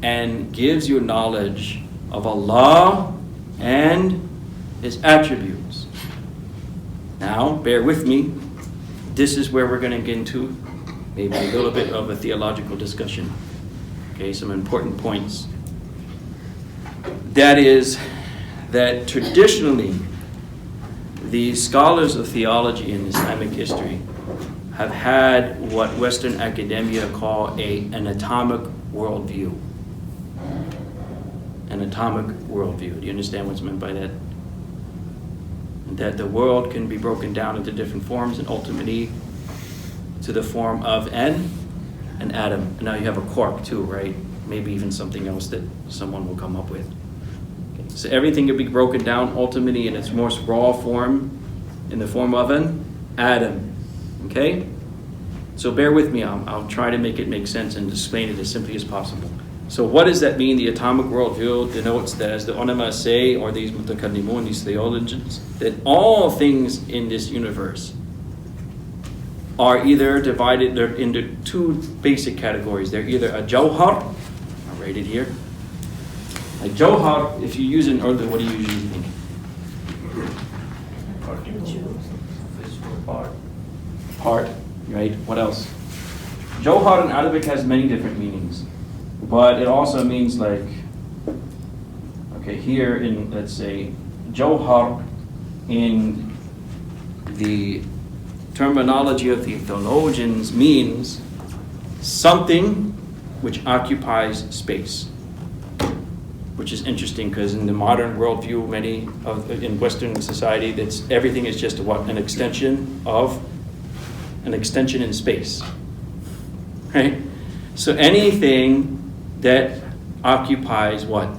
and gives you knowledge of Allah and His attributes. Now, bear with me. This is where we're going to get into maybe a little bit of a theological discussion. Okay, some important points. That is that traditionally, the scholars of theology in Islamic history have had what Western academia call an atomic worldview. An atomic worldview. Do you understand what's meant by that? That the world can be broken down into different forms and ultimately to the form of an atom. And now you have a quark too, right? Maybe even something else that someone will come up with. Okay. So everything can be broken down ultimately in its most raw form, in the form of an atom. Okay? So bear with me. I'll try to make it make sense and explain it as simply as possible. So what does that mean? The atomic worldview denotes that, as the ulama say, or these mutakallimun, these theologians, that all things in this universe are either divided into two basic categories. They're either a jawhar, I'll write it here. A jawhar, if you use it in Urdu, what do you usually think? Part, right? What else? Jawhar in Arabic has many different meanings. But it also means like, okay, here in, let's say, Jawhar in the terminology of the theologians means something which occupies space. Which is interesting because in the modern worldview, in Western society, that's everything is just what? An extension in space. Right? So anything that occupies what?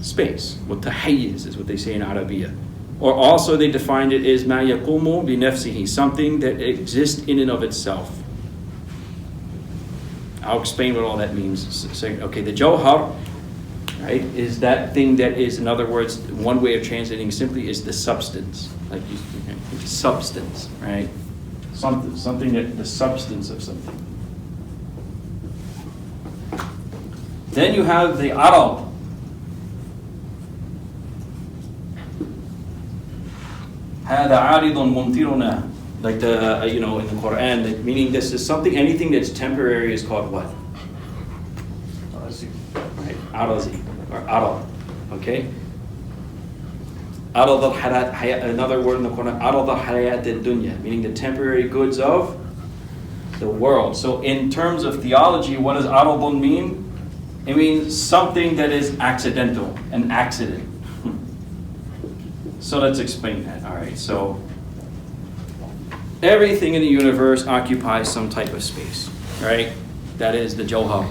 Space. Mutahayyiz is what they say in Arabiya. Or also they defined it as ma yaqumu bi nafsihi, something that exists in and of itself. I'll explain what all that means. So, okay, the jawhar, right, is that thing that is, in other words, one way of translating simply is the substance. Like substance, right? Something that the substance of something. Then you have the arab. هذا عارض ممطرنا, like the in the Quran, meaning this is something, anything that's temporary is called what? Right, arazi or arab. Okay. Arad al-hayat, another word in the Quran, arad al-hayat al-dunya, meaning the temporary goods of the world. So in terms of theology, what does aradun mean? It means something that is accidental, an accident. So let's explain that. All right, so everything in the universe occupies some type of space, right? That is the jawhar.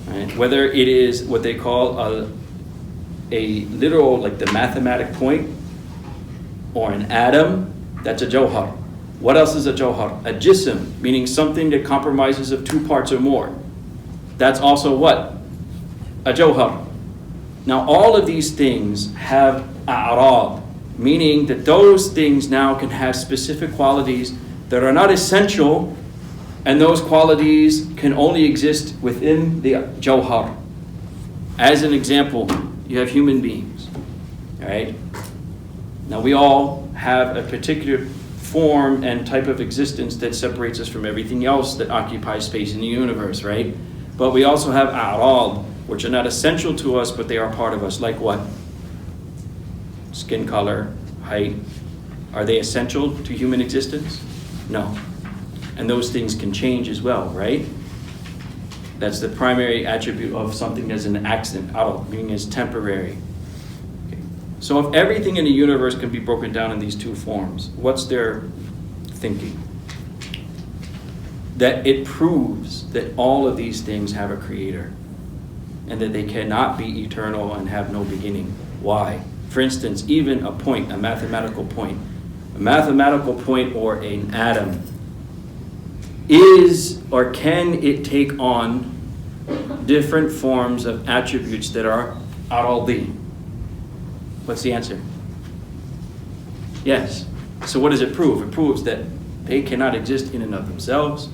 Right? Whether it is what they call a literal, like the mathematic point, or an atom, that's a jawhar. What else is a jawhar? A jism, meaning something that compromises of two parts or more. That's also what? A jawhar. Now all of these things have a'rab, meaning that those things now can have specific qualities that are not essential, and those qualities can only exist within the jawhar. As an example, you have human beings, right? Now we all have a particular form and type of existence that separates us from everything else that occupies space in the universe, right? But we also have a'rab, which are not essential to us, but they are part of us. Like what? Skin color, height. Are they essential to human existence? No. And those things can change as well, right? That's the primary attribute of something as an accident, meaning it's temporary. Okay. So if everything in the universe can be broken down in these two forms, what's their thinking? That it proves that all of these things have a creator and that they cannot be eternal and have no beginning. Why? For instance, even a point, a mathematical point or an atom, is or can it take on different forms of attributes that are araldi? What's the answer? Yes. So what does it prove? It proves that they cannot exist in and of themselves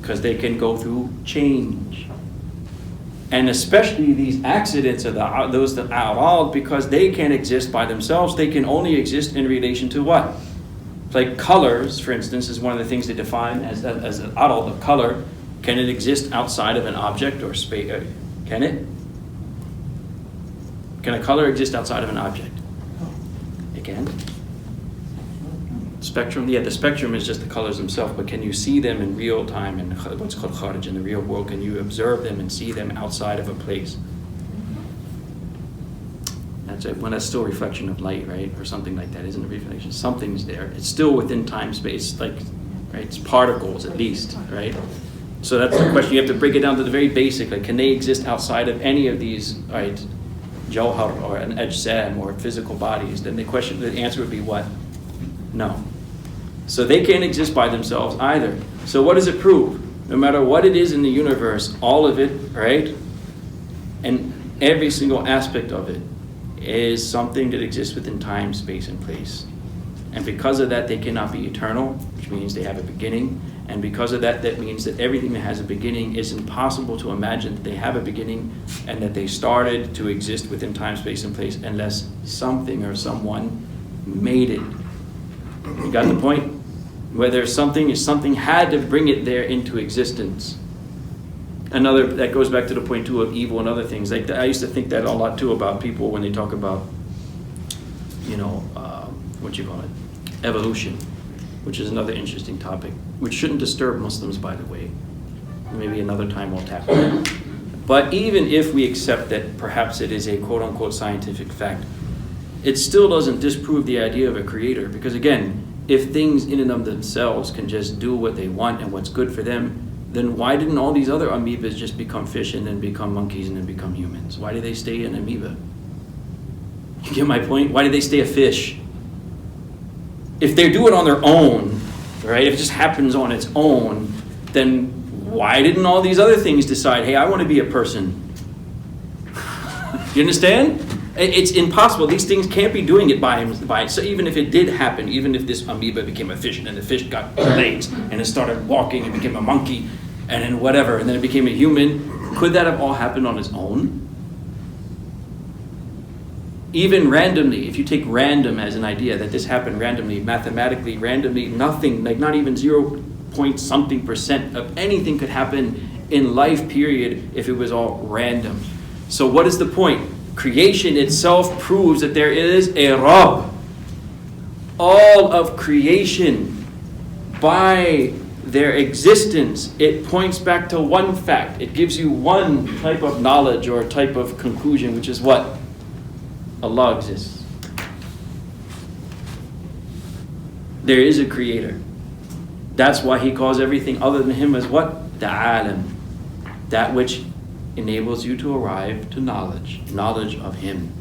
because they can go through change. And especially these accidents are those that are because they can't exist by themselves. They can only exist in relation to what? Like colors, for instance, is one of the things they define as an adult of color. Can it exist outside of an object or space? Can it? Can a color exist outside of an object? It can. Spectrum, the spectrum is just the colors themselves, but can you see them in real time in what's called kharij, in the real world? Can you observe them and see them outside of a place? That's it. When that's still a reflection of light, right? Or something like that. Isn't a reflection. Something's there. It's still within time, space, like, right? It's particles at least, right? So that's the question. You have to break it down to the very basic. Like, can they exist outside of any of these, right? Jawhar or an ajsam or physical bodies? Then the answer would be what? No. So they can't exist by themselves either. So what does it prove? No matter what it is in the universe, all of it, right? And every single aspect of it is something that exists within time, space, and place. And because of that, they cannot be eternal, which means they have a beginning. And because of that, that means that everything that has a beginning is impossible to imagine that they have a beginning and that they started to exist within time, space, and place unless something or someone made it. You got the point? Whether something had to bring it there into existence. Another, that goes back to the point too of evil and other things. Like I used to think that a lot too about people when they talk about, evolution, which is another interesting topic, which shouldn't disturb Muslims, by the way. Maybe another time we'll tackle it. But even if we accept that perhaps it is a quote-unquote scientific fact, it still doesn't disprove the idea of a creator. Because again, if things in and of themselves can just do what they want and what's good for them, then why didn't all these other amoebas just become fish and then become monkeys and then become humans? Why did they stay an amoeba? You get my point? Why did they stay a fish? If they do it on their own, right, if it just happens on its own, then why didn't all these other things decide, hey, I want to be a person? You understand? It's impossible. These things can't be doing it by. So even if it did happen, even if this amoeba became a fish and then the fish got legs and it started walking and became a monkey and then whatever, and then it became a human, could that have all happened on its own? Even randomly, if you take random as an idea that this happened randomly, mathematically, randomly, nothing, like not even 0.something% of anything could happen in life period if it was all random. So what is the point? Creation itself proves that there is a Rabb. All of creation, by their existence, it points back to one fact. It gives you one type of knowledge or type of conclusion, which is what? Allah exists. There is a creator. That's why he calls everything other than him as what? The alam. That which enables you to arrive to knowledge of him.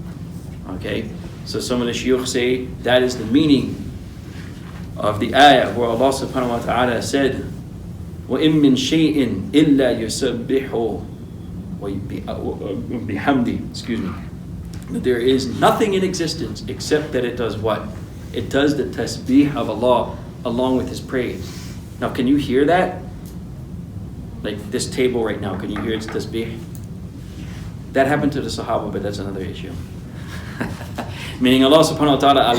Okay? So some of the shuyukh say that is the meaning of the ayah where Allah subhanahu wa ta'ala said, وَإِن مِّن شَيْءٍ إِلَّا يُسَبِّحُ بِحَمْدِ excuse me. That there is nothing in existence except that it does what? It does the tasbih of Allah along with his praise. Now can you hear that? Like this table right now, can you hear its tasbih? That happened to the Sahaba, but that's another issue. Meaning Allah subhanahu wa ta'ala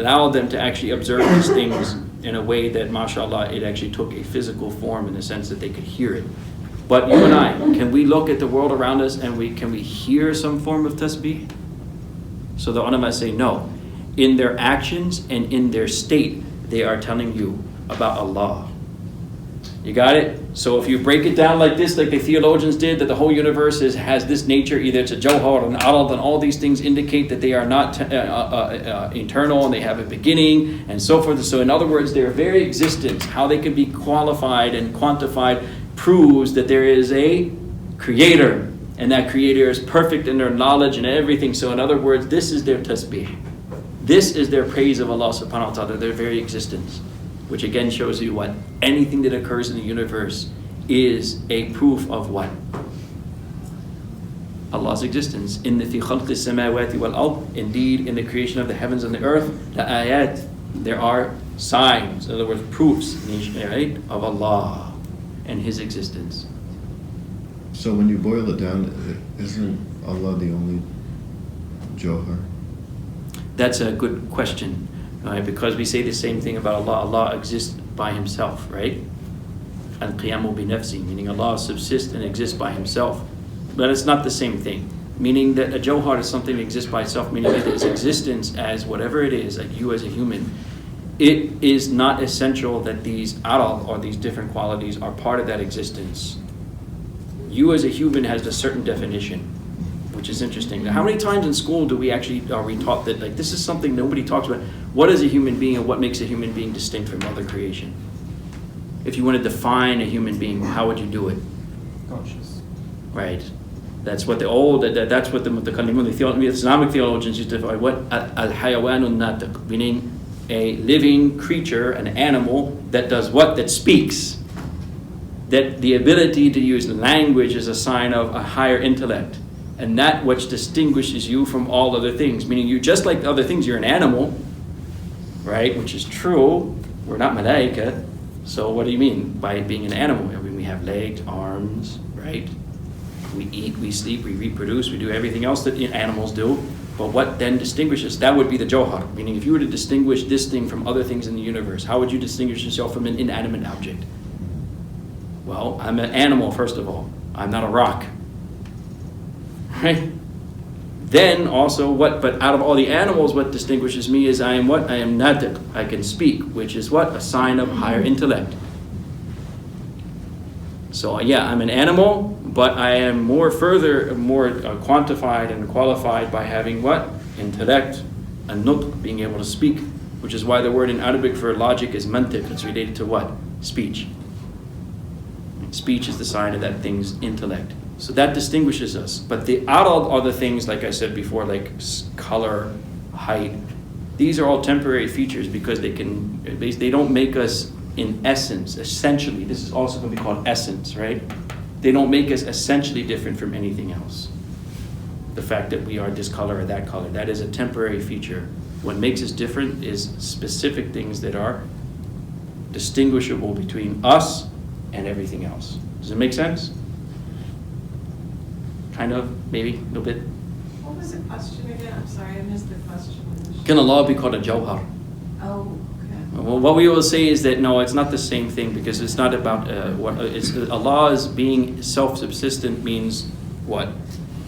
allowed them to actually observe these things in a way that, mashallah, it actually took a physical form in the sense that they could hear it. But you and I, can we look at the world around us and can we hear some form of tasbih? So the ulama say no. In their actions and in their state, they are telling you about Allah. You got it? So if you break it down like this, like the theologians did, that the whole universe has this nature, either it's a jawhar or an arad, and all these things indicate that they are not eternal and they have a beginning and so forth. So in other words, their very existence, how they can be qualified and quantified, proves that there is a creator, and that creator is perfect in their knowledge and everything. So in other words, this is their tasbih. This is their praise of Allah subhanahu wa ta'ala, their very existence. Which again shows you what? Anything that occurs in the universe is a proof of what? Allah's existence. Inna fi khalqi samawati wal ard, indeed in the creation of the heavens and the earth, la ayat, there are signs, in other words, proofs, right, of Allah and His existence. So when you boil it down, isn't Allah the only Johar? That's a good question. Right, because we say the same thing about Allah. Allah exists by Himself, right? Al-qiyamu bi nafsi, meaning Allah subsists and exists by Himself. But it's not the same thing. Meaning that a Johar is something that exists by itself, meaning that its existence as whatever it is, like you as a human, it is not essential that these arad, or these different qualities, are part of that existence. You as a human has a certain definition, which is interesting. Now, how many times in school are we taught that, like, this is something nobody talks about? What is a human being and what makes a human being distinct from other creation? If you want to define a human being, how would you do it? Conscious. Right. That's what that's what the mutakallimun, the Islamic theologians used to define what al-hayawanun natiq, meaning a living creature, an animal that does what? That speaks. That the ability to use language is a sign of a higher intellect. And that which distinguishes you from all other things. Meaning you, just like the other things, you're an animal, right? Which is true. We're not malaika. So what do you mean by being an animal? I mean, we have legs, arms, right? We eat, we sleep, we reproduce, we do everything else that animals do. But what then distinguishes? That would be the johar. Meaning if you were to distinguish this thing from other things in the universe, how would you distinguish yourself from an inanimate object? Well, I'm an animal, first of all. I'm not a rock. Right? Then also what, but out of all the animals, what distinguishes me is I am what? I am natiq. I can speak, which is what? A sign of higher intellect. So yeah, I'm an animal, but I am more quantified and qualified by having what? Intellect, and nutq, being able to speak, which is why the word in Arabic for logic is mantiq. It's related to what? Speech. Speech is the sign of that thing's intellect. So that distinguishes us. But the arad are the things, like I said before, like color, height. These are all temporary features because they don't make us in essence, essentially. This is also going to be called essence, right? They don't make us essentially different from anything else. The fact that we are this color or that color, that is a temporary feature. What makes us different is specific things that are distinguishable between us and everything else. Does it make sense? Kind of, maybe, a little bit. What was the question again? I'm sorry, I missed the question. Can Allah be called a jawhar? Oh, okay. Well, what we will say is that no, it's not the same thing because it's not about Allah's being self-subsistent means what?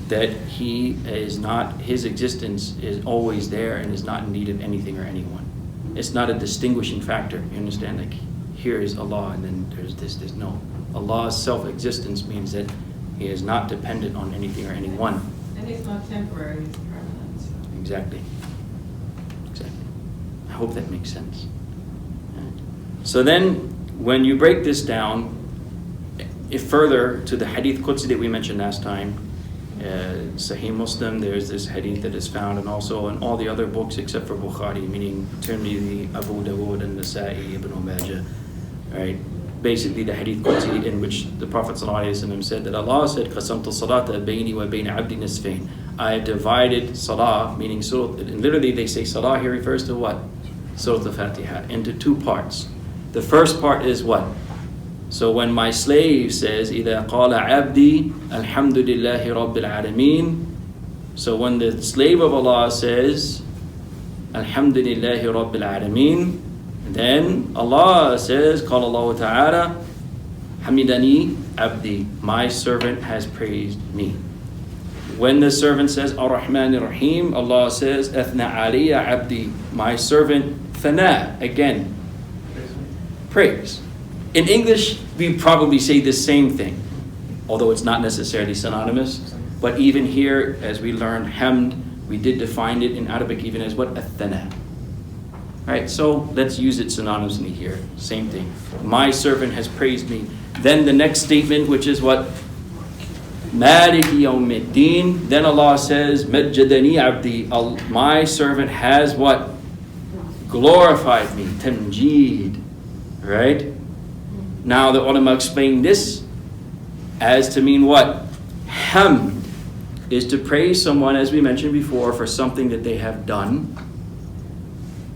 That He is not, His existence is always there and is not in need of anything or anyone. It's not a distinguishing factor. You understand? Like, here is Allah and then there's this. No. Allah's self-existence means that He is not dependent on anything or anyone. And He's not temporary, He's permanent. So. Exactly. I hope that makes sense. So then, when you break this down, if further to the hadith Qudsi that we mentioned last time, Sahih Muslim, there's this hadith that is found, and also in all the other books except for Bukhari, meaning Tirmidhi, Abu Dawood, and Nasa'i, Ibn Majah, right? Basically the hadith Qudsi in which the Prophet ﷺ said that Allah said, قَسَمْتُ الصَّلَاةَ بَيْنِي وَبَيْنَ عَبْدِ نِصْفَيْنِ. I have divided salah, meaning surah, and literally they say salah here refers to what? Surah Fatiha, into two parts. The first part is what? So when my slave says, إِذَا قَالَ عَبْدِي الْحَمْدُ لِلَّهِ رَبِّ الْعَالَمِينَ. So when the slave of Allah says, الْحَمْدُ لِلَّهِ رَبِّ الْعَالَمِينَ, then Allah says, قال الله تعالى حمدني abdi, my servant has praised me. When the servant says Ar-Rahman Ar-Rahim, Allah says Athna Aliyya Abdi, my servant. Thana, again, praise. In English, we probably say the same thing, although it's not necessarily synonymous. But even here, as we learned hamd, we did define it in Arabic even as what? Athana. Right, so let's use it synonymously here. Same thing. My servant has praised me. Then the next statement, which is what? Maliki yawmiddin. Then Allah says, Majjadani abdi. My servant has what? Glorified me. Tamjeed. Right? Now the ulama explain this as to mean what? Hamd is to praise someone, as we mentioned before, for something that they have done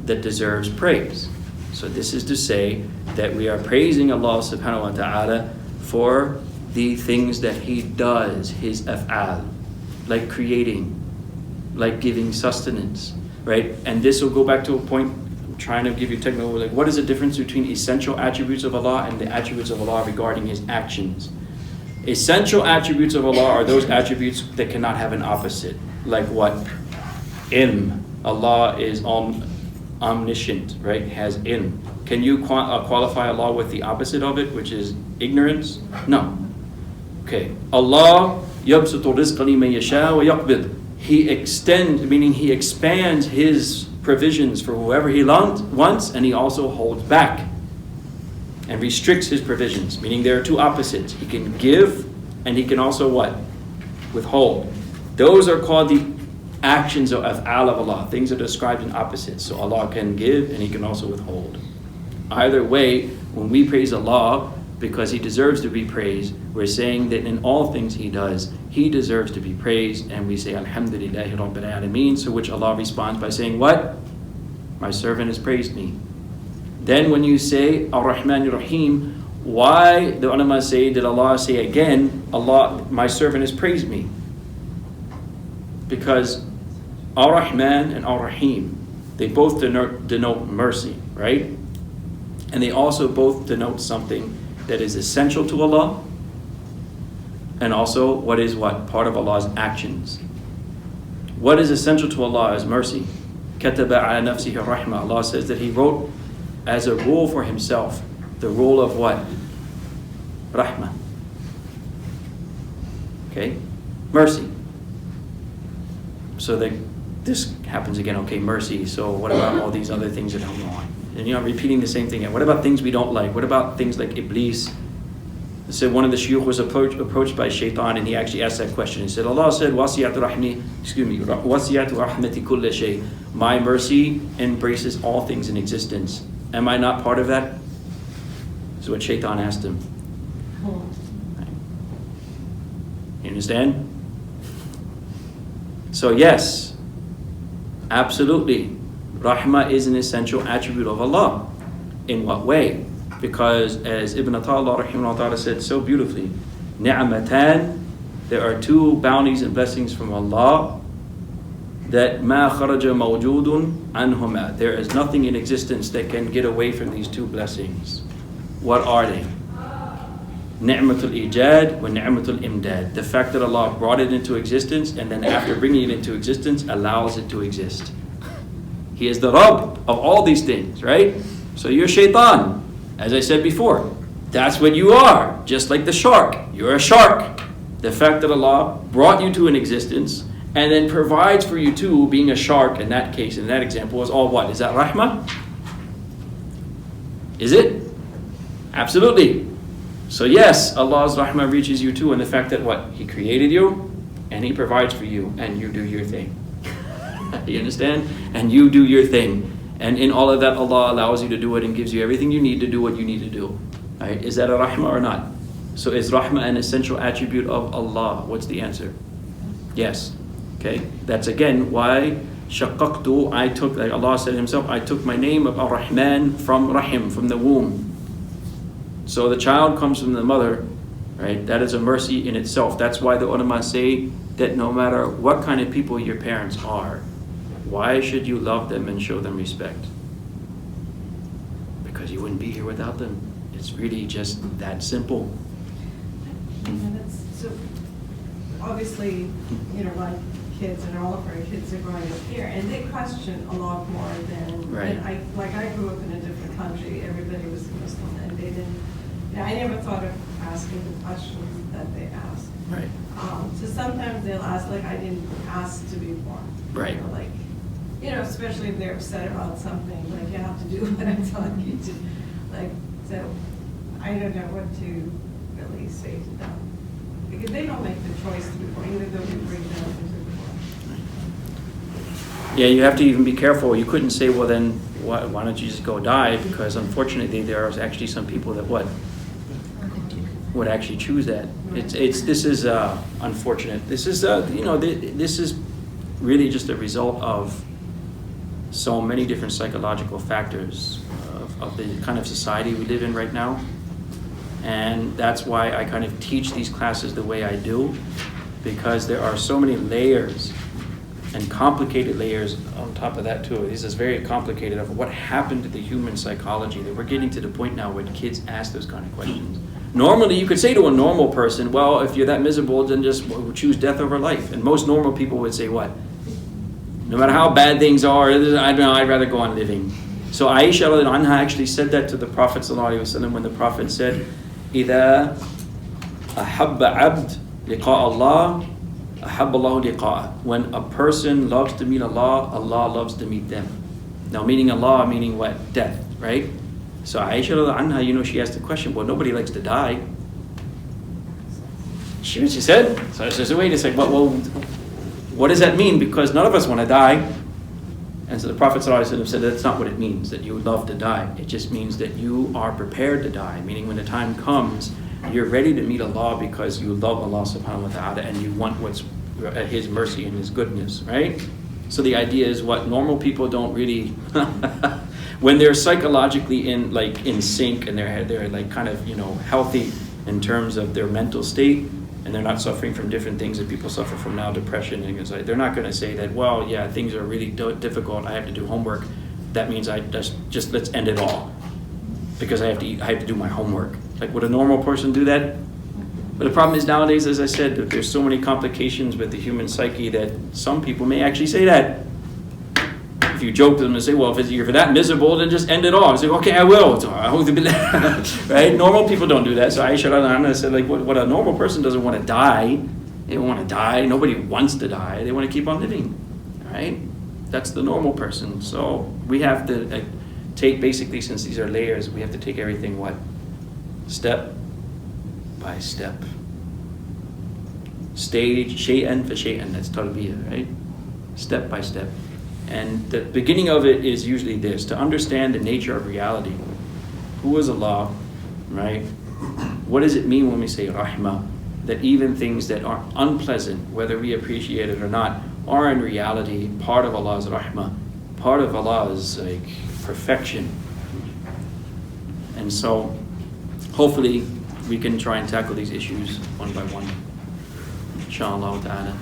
that deserves praise. So this is to say that we are praising Allah subhanahu wa ta'ala for the things that He does, His af'al, like creating, like giving sustenance, right? And this will go back to a point, I'm trying to give you technical, like what is the difference between essential attributes of Allah and the attributes of Allah regarding His actions? Essential attributes of Allah are those attributes that cannot have an opposite. Like what? Ilm. Allah is omniscient, right? Has ilm. Can you qualify Allah with the opposite of it, which is ignorance? No. Okay. Allah yabsutu rizqa liman yasha wa yaqbid. He extends, meaning He expands His provisions for whoever He wants, and He also holds back and restricts His provisions, meaning there are two opposites. He can give, and He can also what? Withhold. Those are called the actions of af'al of Allah. Things are described in opposites. So Allah can give, and He can also withhold. Either way, when we praise Allah, because He deserves to be praised, we're saying that in all things He does, He deserves to be praised, and we say, Alhamdulillahi Rabbil Alameen, so which Allah responds by saying, what? My servant has praised me. Then when you say Ar-Rahman Ar-Rahim, why the ulama say, did Allah say again, Allah, my servant has praised me? Because Ar-Rahman and Ar-Rahim, they both denote mercy, right? And they also both denote something that is essential to Allah, and also what is what? Part of Allah's actions. What is essential to Allah is mercy. Kataba ala nafsihi rahmah. Allah says that He wrote as a rule for Himself, the rule of what? Rahmah. Okay? Mercy. So that this happens again, okay, mercy. So what about all these other things that don't go on? And I'm repeating the same thing. What about things we don't like? What about things like Iblis? So one of the shuyukh was approached by shaitan, and he actually asked that question. He said, Allah said, wasiyatu rahmati kulla shay. My mercy embraces all things in existence. Am I not part of that? Is what shaitan asked him. You understand? So yes, absolutely, rahmah is an essential attribute of Allah. In what way? Because as Ibn Ata'Allah rahimahullah said so beautifully, ni'matan, there are two bounties and blessings from Allah that ma kharaja mawjudun anhuma. There is nothing in existence that can get away from these two blessings. What are they? Ni'matul ijad wa ni'matul imdad. The fact that Allah brought it into existence, and then after bringing it into existence, allows it to exist. He is the Rabb of all these things, right? So you're shaitan, as I said before. That's what you are, just like the shark. You're a shark. The fact that Allah brought you to an existence and then provides for you too, being a shark in that case, in that example, is all what? Is that rahmah? Is it? Absolutely. So yes, Allah's rahmah reaches you too, and the fact that what? He created you, and He provides for you, and you do your thing. You understand? And you do your thing. And in all of that, Allah allows you to do it and gives you everything you need to do what you need to do. Right? Is that a rahmah or not? So is rahmah an essential attribute of Allah? What's the answer? Yes. Okay. That's again why shaqqaqtu, I took, like Allah said Himself, I took my name of Ar-Rahman from Rahim, from the womb. So the child comes from the mother, right? That is a mercy in itself. That's why the ulama say that no matter what kind of people your parents are, why should you love them and show them respect? Because you wouldn't be here without them. It's really just that simple. And it's, so, obviously, you know, my kids and all of our kids are growing up here, and they question a lot more than, Right. and I grew up in a different country, everybody was Muslim, and they didn't, you know, I never thought of asking the questions that they ask. Right. So sometimes they'll ask, like, I didn't ask to be born. Right. You know, like, you know, especially if they're upset about something, like, you have to do what I'm telling you to. Like, so, I don't know what to really say to them. Because they don't make the choice to be born, even though we bring them into the world. Yeah, you have to even be careful. You couldn't say, well then, why don't you just go die? Because unfortunately, there are actually some people that would actually choose that. This is unfortunate. This is this is really just a result of so many different psychological factors of the kind of society we live in right now. And that's why I kind of teach these classes the way I do, because there are so many layers and complicated layers on top of that too. This is very complicated of what happened to the human psychology, that we're getting to the point now where kids ask those kind of questions. Normally, you could say to a normal person, well, if you're that miserable, then just choose death over life. And most normal people would say what? No matter how bad things are, I'd rather go on living. So Aisha anha actually said that to the Prophet ﷺ when the Prophet said, إِذَا أَحَبَّ عَبْدٌ لِقَاءَ اللَّهِ أَحَبَّ اللَّهُ لِقَاءَهُ. When a person loves to meet Allah, Allah loves to meet them. Now meaning Allah, meaning what? Death, right? So Aisha anha, she asked the question, well, nobody likes to die. She said, so I said, wait a second, well, what does that mean? Because none of us want to die. And so the Prophet ﷺ said that's not what it means, that you love to die. It just means that you are prepared to die, meaning when the time comes, you're ready to meet Allah because you love Allah subhanahu wa ta'ala and you want what's His mercy and His goodness, right? So the idea is what normal people don't really, when they're psychologically in sync and they're like kind of, healthy in terms of their mental state, and they're not suffering from different things that people suffer from now, depression and anxiety. They're not going to say that, well, yeah, things are really difficult, I have to do homework. That means I just let's end it all because I have to eat, I have to do my homework. Like, would a normal person do that? But the problem is nowadays, as I said, that there's so many complications with the human psyche that some people may actually say that. If you joke to them and say, well, if you're that miserable, then just end it all. And say, okay, I will. Right? Normal people don't do that. So Aisha said, like, what a normal person doesn't want to die. They don't want to die. Nobody wants to die. They want to keep on living. Right? That's the normal person. So we have to take, basically, since these are layers, we have to take everything, what? Step by step. Stage, shay'an fa shay'an. That's talbiyah, right? Step by step. And the beginning of it is usually this, to understand the nature of reality. Who is Allah, right? What does it mean when we say rahmah? That even things that are unpleasant, whether we appreciate it or not, are in reality part of Allah's rahmah, part of Allah's perfection. And so, hopefully, we can try and tackle these issues one by one, inshallah ta'ala.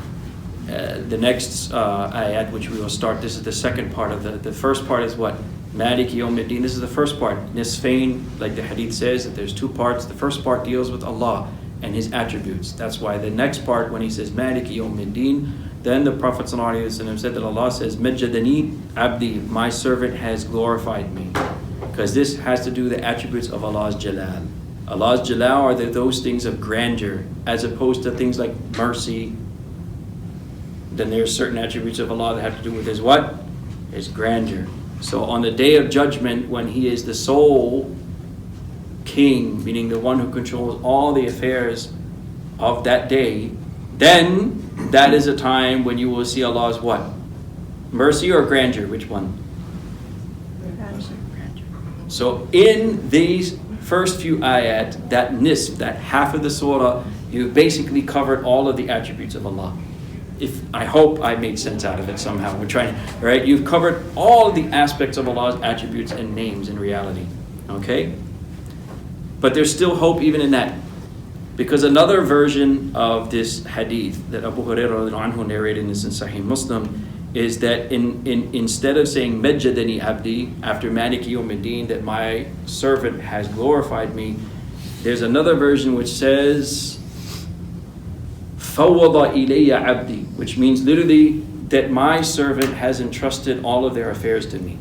The next ayat which we will start, this is the second part of the first part is what? Maliki Yawmiddin. This is the first part. Nisfain, like the hadith says, that there's two parts. The first part deals with Allah and His attributes. That's why the next part, when He says Maliki Yawmiddin, then the Prophet ﷺ said that Allah says, Majjadani Abdi, my servant has glorified me. Because this has to do with the attributes of Allah's Jalal. Allah's Jalal are those things of grandeur, as opposed to things like mercy. Then there's certain attributes of Allah that have to do with His what? His grandeur. So on the day of judgment, when He is the sole king, meaning the one who controls all the affairs of that day, then that is a time when you will see Allah's what? Mercy or grandeur? Which one? Grandeur. So in these first few ayat, that nisf, that half of the surah, you've basically covered all of the attributes of Allah. I hope I made sense out of it somehow. We're trying, right? You've covered all the aspects of Allah's attributes and names in reality. Okay? But there's still hope even in that. Because another version of this hadith that Abu Hurairah anhu narrated this in Sahih Muslim is that instead of saying Majjadani Abdi after Maliki Yawmiddin, that my servant has glorified me, there's another version which says فَوَّضَ إِلَيَّ عَبْدِي, which means literally that my servant has entrusted all of their affairs to me.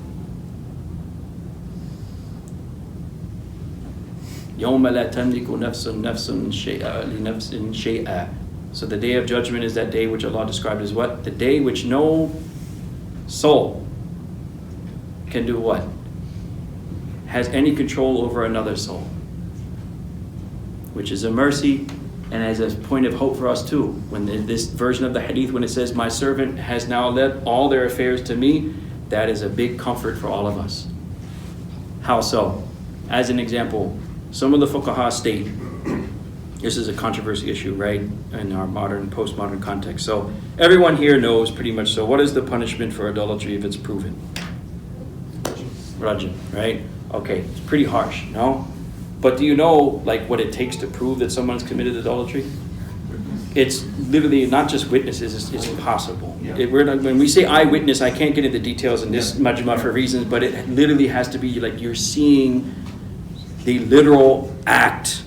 يَوْمَ لَا تَمْلِكُ نَفْسٌ لِنَفْسٍ شَيْئًا. So the day of judgment is that day which Allah described as what? The day which no soul can do what? Has any control over another soul. Which is a mercy and as a point of hope for us too. When this version of the hadith, when it says, my servant has now led all their affairs to me, that is a big comfort for all of us. How so? As an example, some of the fuqaha state, this is a controversy issue, right, in our modern, postmodern context. So everyone here knows pretty much, so what is the punishment for adultery if it's proven? Rajam, right? Okay, it's pretty harsh, no? But do you know like what it takes to prove that someone's committed adultery? It's literally not just witnesses, it's impossible. Yeah. When we say eyewitness, I can't get into details in this majma for reasons, but it literally has to be like you're seeing the literal act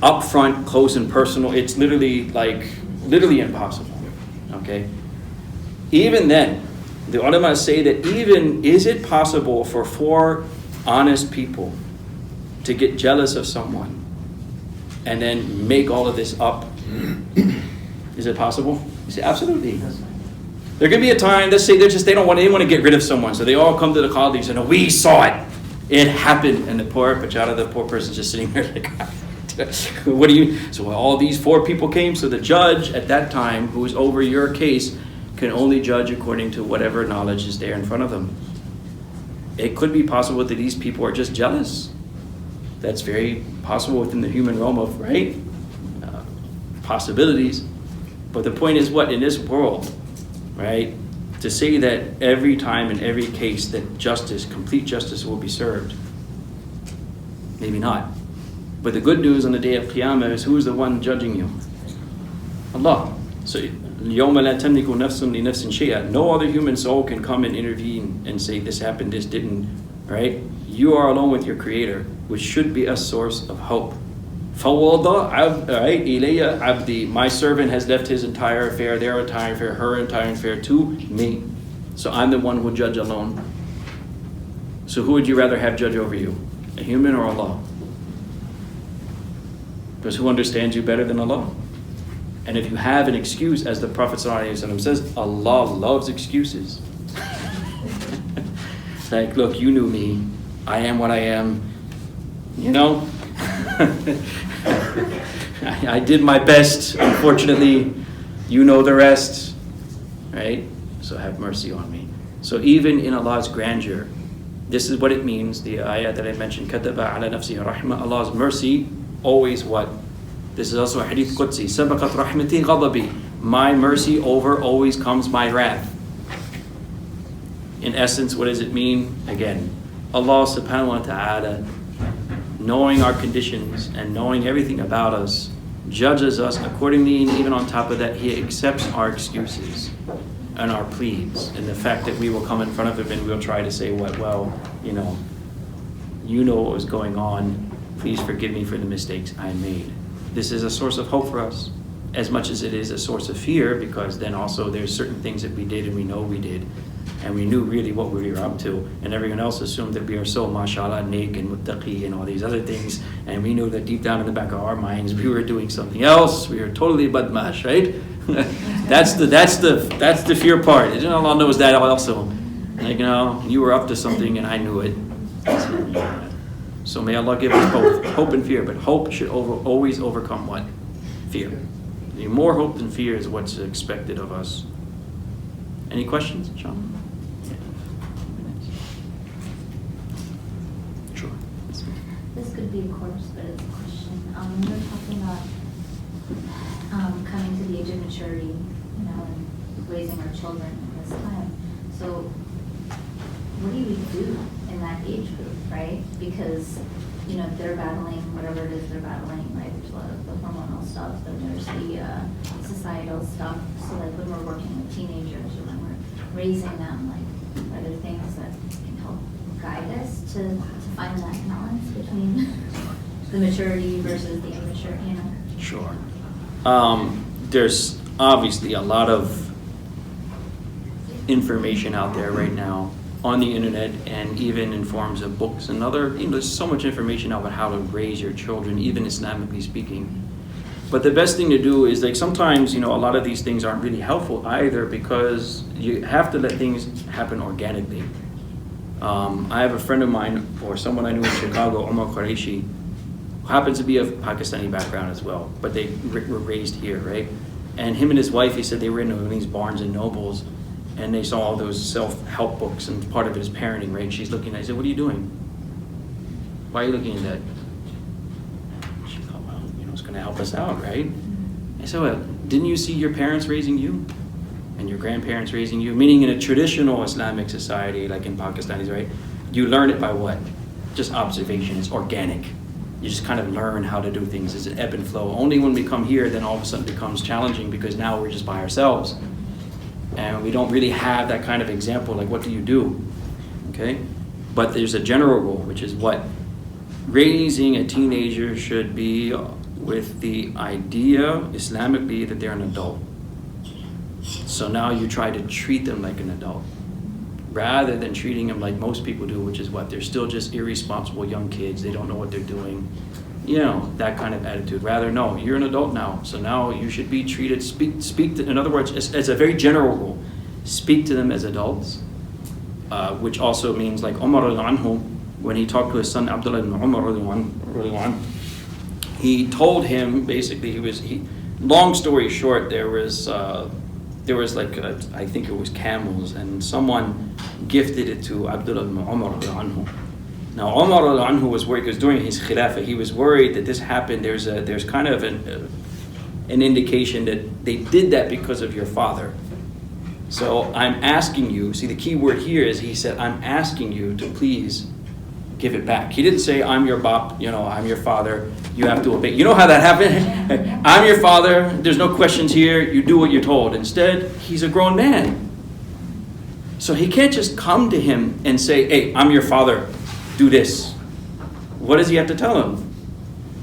up front, close and personal. It's literally impossible. Okay? Even then, the ulama say that even is it possible for four honest people to get jealous of someone and then make all of this up? Is it possible? You say absolutely. There could be a time, let's say they don't want to get rid of someone, so they all come to the qadi and say, no, we saw it. It happened, and the poor person's just sitting there like, what do you? So all these four people came, so the judge at that time, who is over your case, can only judge according to whatever knowledge is there in front of them. It could be possible that these people are just jealous. That's very possible within the human realm of, right? Possibilities. But the point is what? In this world, right? To say that every time in every case that complete justice will be served. Maybe not. But the good news on the day of Qiyamah is who is the one judging you? Allah. So, يَوْمَ لَا تَمْلِكُ نَفْسٌ لِنَفْسٍ شَيْئًا. No other human soul can come and intervene and say this happened, this didn't, right? You are alone with your Creator, which should be a source of hope. فَوَّضَ إِلَيَّ عَبْدِي. My servant has left his entire affair, their entire affair, her entire affair to me. So I'm the one who will judge alone. So who would you rather have judge over you? A human or Allah? Because who understands you better than Allah? And if you have an excuse, as the Prophet ﷺ says, Allah loves excuses. Like, look, you knew me. I am what I am. You know? I did my best. Unfortunately, you know the rest. Right? So have mercy on me. So even in Allah's grandeur, this is what it means, the ayah that I mentioned, كَتَبَ عَلَى نَفْسِهِ رَحْمَةً. Allah's mercy, always what? This is also a hadith Qudsi. سَبَقَتْ رَحْمَتِي غَضَبِي. My mercy over always comes my wrath. In essence, what does it mean? Again, Allah subhanahu wa ta'ala, knowing our conditions and knowing everything about us, judges us accordingly, and even on top of that, He accepts our excuses and our pleas, and the fact that we will come in front of Him and we'll try to say, well, you know what was going on, please forgive me for the mistakes I made. This is a source of hope for us, as much as it is a source of fear, because then also there's certain things that we did and we know we did, and we knew really what we were up to, and everyone else assumed that we are so mashallah, neek and muttaqi and all these other things, and we knew that deep down in the back of our minds we were doing something else. We were totally badmash, right? that's the fear part. Allah knows that also. Like, you were up to something and I knew it. So may Allah give us both hope and fear, but hope should always overcome what? Fear. More hope than fear is what's expected of us. Any questions, Sean? Sure. This could be a course, but it's a question. We were talking about coming to the age of maturity, and raising our children in this time. So what do we do in that age group, right? Because, they're battling whatever it is they're battling, like the hormonal stuff, then there's the societal stuff. So like when we're working with teenagers or when we're raising them, like are there things that can help guide us to find that balance between the maturity versus the immature, Sure. There's obviously a lot of information out there right now on the internet and even in forms of books and other, there's so much information about how to raise your children, even Islamically speaking. But the best thing to do is, like, sometimes, a lot of these things aren't really helpful either, because you have to let things happen organically. I have a friend of mine, or someone I knew in Chicago, Omar Qureshi, who happens to be of Pakistani background as well, but they were raised here, right? And him and his wife, he said they were in these Barnes and Nobles, and they saw all those self-help books, and part of it is parenting, right? And she's looking at it, I said, what are you doing? Why are you looking at that? She thought, well, it's going to help us out, right? I said, well, didn't you see your parents raising you? And your grandparents raising you? Meaning in a traditional Islamic society, like in Pakistanis, right? You learn it by what? Just observation. It's organic. You just kind of learn how to do things. It's an ebb and flow. Only when we come here, then all of a sudden it becomes challenging, because now we're just by ourselves. And we don't really have that kind of example, like what do you do? Okay? But there's a general rule, which is what? Raising a teenager should be with the idea, Islamically, that they're an adult. So now you try to treat them like an adult, rather than treating them like most people do, which is what? They're still just irresponsible young kids. They don't know what they're doing. That kind of attitude. Rather, no, you're an adult now, so now you should be treated, speak to, in other words, as a very general rule, speak to them as adults, which also means, like Umar anhu, when he talked to his son Abdullah ibn Umar, he told him, basically, long story short, there was like, I think it was camels, and someone gifted it to Abdullah ibn Umar anhu. Now, Umar anhu was worried, because during his khilafah, he was worried that this happened. There's kind of an indication that they did that because of your father. So I'm asking you, see, the key word here is, he said, I'm asking you to please give it back. He didn't say, I'm your bop, I'm your father, you have to obey. You know how that happened? I'm your father, there's no questions here, you do what you're told. Instead, he's a grown man. So he can't just come to him and say, hey, I'm your father, do this. What does he have to tell him?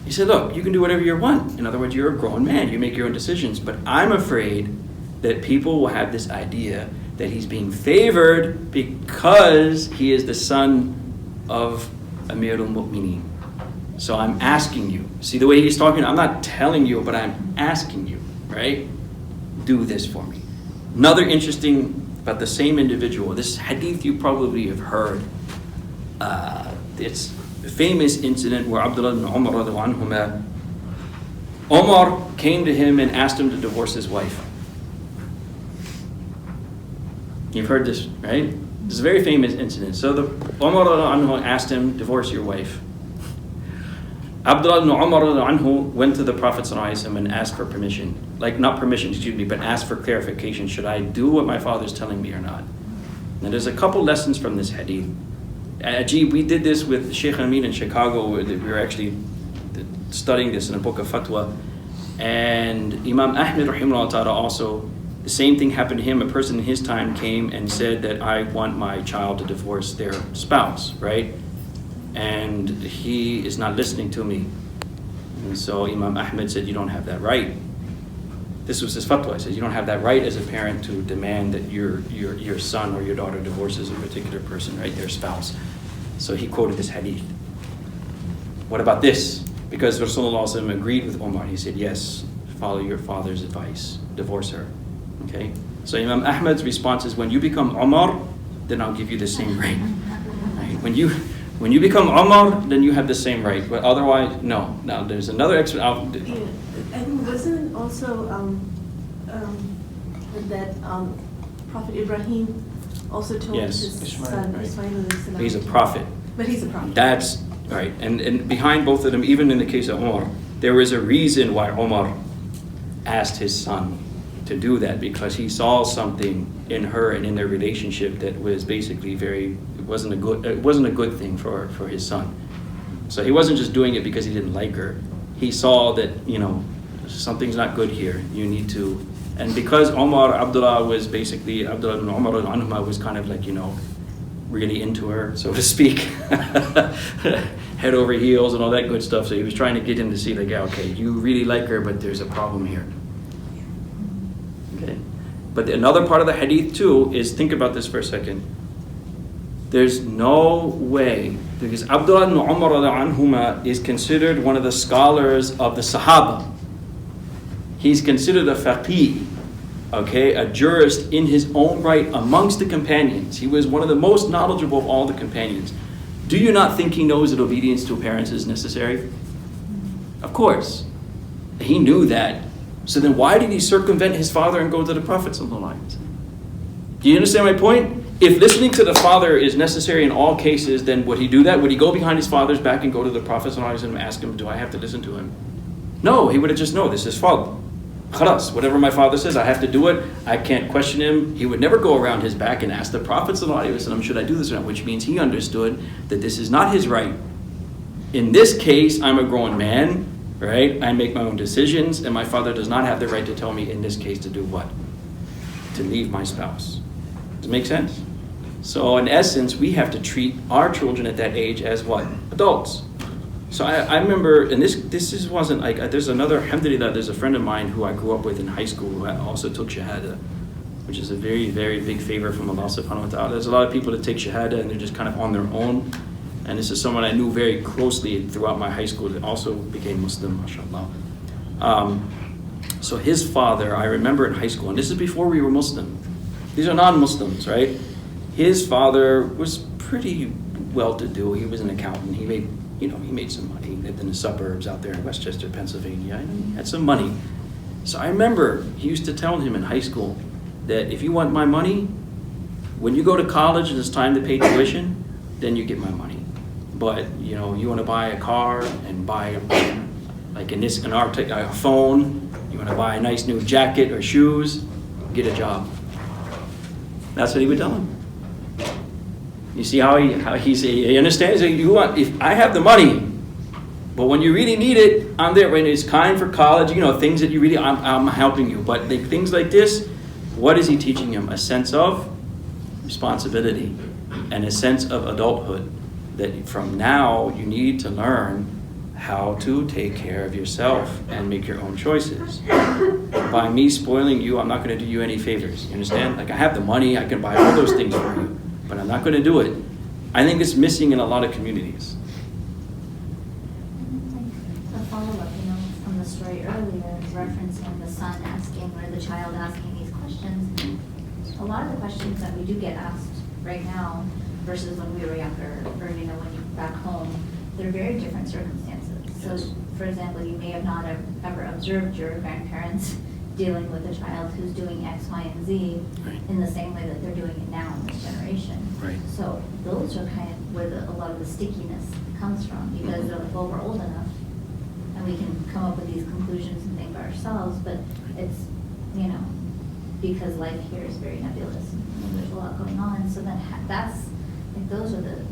He said, look, you can do whatever you want. In other words, you're a grown man, you make your own decisions. But I'm afraid that people will have this idea that he's being favored because he is the son of Amir al-Mu'mineen. So I'm asking you. See the way he's talking? I'm not telling you, but I'm asking you, right? Do this for me. Another interesting, about the same individual, this hadith you probably have heard. It's a famous incident where Abdullah ibn Umar radhiyallahu anhuma, Umar came to him and asked him to divorce his wife. You've heard this, right? This is a very famous incident. So Umar radhiyallahu anhu asked him, divorce your wife. Abdullah ibn Umar radhiyallahu anhu went to the Prophet ﷺ and asked for permission. Not permission, but asked for clarification. Should I do what my father's telling me or not? Now there's a couple lessons from this hadith. We did this with Sheikh Amin in Chicago. We were actually studying this in a book of fatwa. And Imam Ahmed rahimahullah ta'ala also, the same thing happened to him. A person in his time came and said that I want my child to divorce their spouse, right? And he is not listening to me. And so Imam Ahmed said, you don't have that right. This was his fatwa. He says, you don't have that right as a parent to demand that your son or your daughter divorces a particular person, right, their spouse. So he quoted this hadith. What about this? Because Rasulullah agreed with Umar. He said, yes, follow your father's advice. Divorce her. Okay? So Imam Ahmad's response is, when you become Umar, then I'll give you the same right. Right? When you become Umar, then you have the same right. But otherwise, no. Now there's another explanation. And wasn't also that Prophet Ibrahim also told Yes, his Ishmael, son right. Ismail, He's a prophet. But he's a prophet. That's right. And behind both of them, even in the case of Umar, there was a reason why Umar asked his son to do that, because he saw something in her and in their relationship that was basically it wasn't a good thing for his son. So he wasn't just doing it because he didn't like her. He saw that, something's not good here. You need to, and because Abdullah ibn Umar anhuma was kind of like, really into her, so to speak, head over heels and all that good stuff. So he was trying to get him to see, like, yeah, okay, you really like her, but there's a problem here. But another part of the hadith too is, think about this for a second. There's no way, because Abdullah ibn Umar anhuma is considered one of the scholars of the Sahaba. He's considered a faqih, okay, a jurist in his own right amongst the companions. He was one of the most knowledgeable of all the companions. Do you not think he knows that obedience to parents is necessary? Of course. He knew that. So then why did he circumvent his father and go to the Prophet sallallahu alaihi wasallam? Do you understand my point? If listening to the father is necessary in all cases, then would he do that? Would he go behind his father's back and go to the Prophet sallallahu alaihi wasallam and ask him, do I have to listen to him? No, he would have just, no, this is fard. Khalas, whatever my father says, I have to do it. I can't question him. He would never go around his back and ask the Prophet ﷺ, should I do this or not? Which means he understood that this is not his right. In this case, I'm a grown man, right? I make my own decisions, and my father does not have the right to tell me in this case to do what? To leave my spouse. Does it make sense? So in essence, we have to treat our children at that age as what? Adults. So I remember, and this wasn't like, there's another, alhamdulillah, there's a friend of mine who I grew up with in high school who also took Shahada, which is a very, very big favor from Allah subhanahu wa ta'ala. There's a lot of people that take Shahada and they're just kind of on their own. And this is someone I knew very closely throughout my high school that also became Muslim, mashallah. So his father, I remember in high school, and this is before we were Muslim. These are non-Muslims, right? His father was pretty well-to-do. He was an accountant. He made some money. He lived in the suburbs out there in Westchester, Pennsylvania, and he had some money. So I remember he used to tell him in high school that if you want my money, when you go to college and it's time to pay tuition, then you get my money. But you want to buy a car and buy, like a phone, you want to buy a nice new jacket or shoes, get a job. That's what he would tell him. You see how he understands that if I have the money, but when you really need it, I'm there. When it's kind for college, things that you really, I'm helping you. But things like this, what is he teaching him? A sense of responsibility and a sense of adulthood. That from now you need to learn how to take care of yourself and make your own choices. By me spoiling you, I'm not going to do you any favors. You understand? Like I have the money, I can buy all those things for you. But I'm not going to do it. I think it's missing in a lot of communities. A follow-up, from the story earlier, referencing the son asking or the child asking these questions. A lot of the questions that we do get asked right now versus when we were younger, or when you're back home, they're very different circumstances. So, for example, you may have not ever observed your grandparents dealing with a child who's doing X, Y, and Z in the same way that they're doing it now in this generation. Right. So those are kind of where a lot of the stickiness comes from, because they're like, well, we're old enough and we can come up with these conclusions and think by ourselves, but it's, because life here is very nebulous and there's a lot going on. So then those are the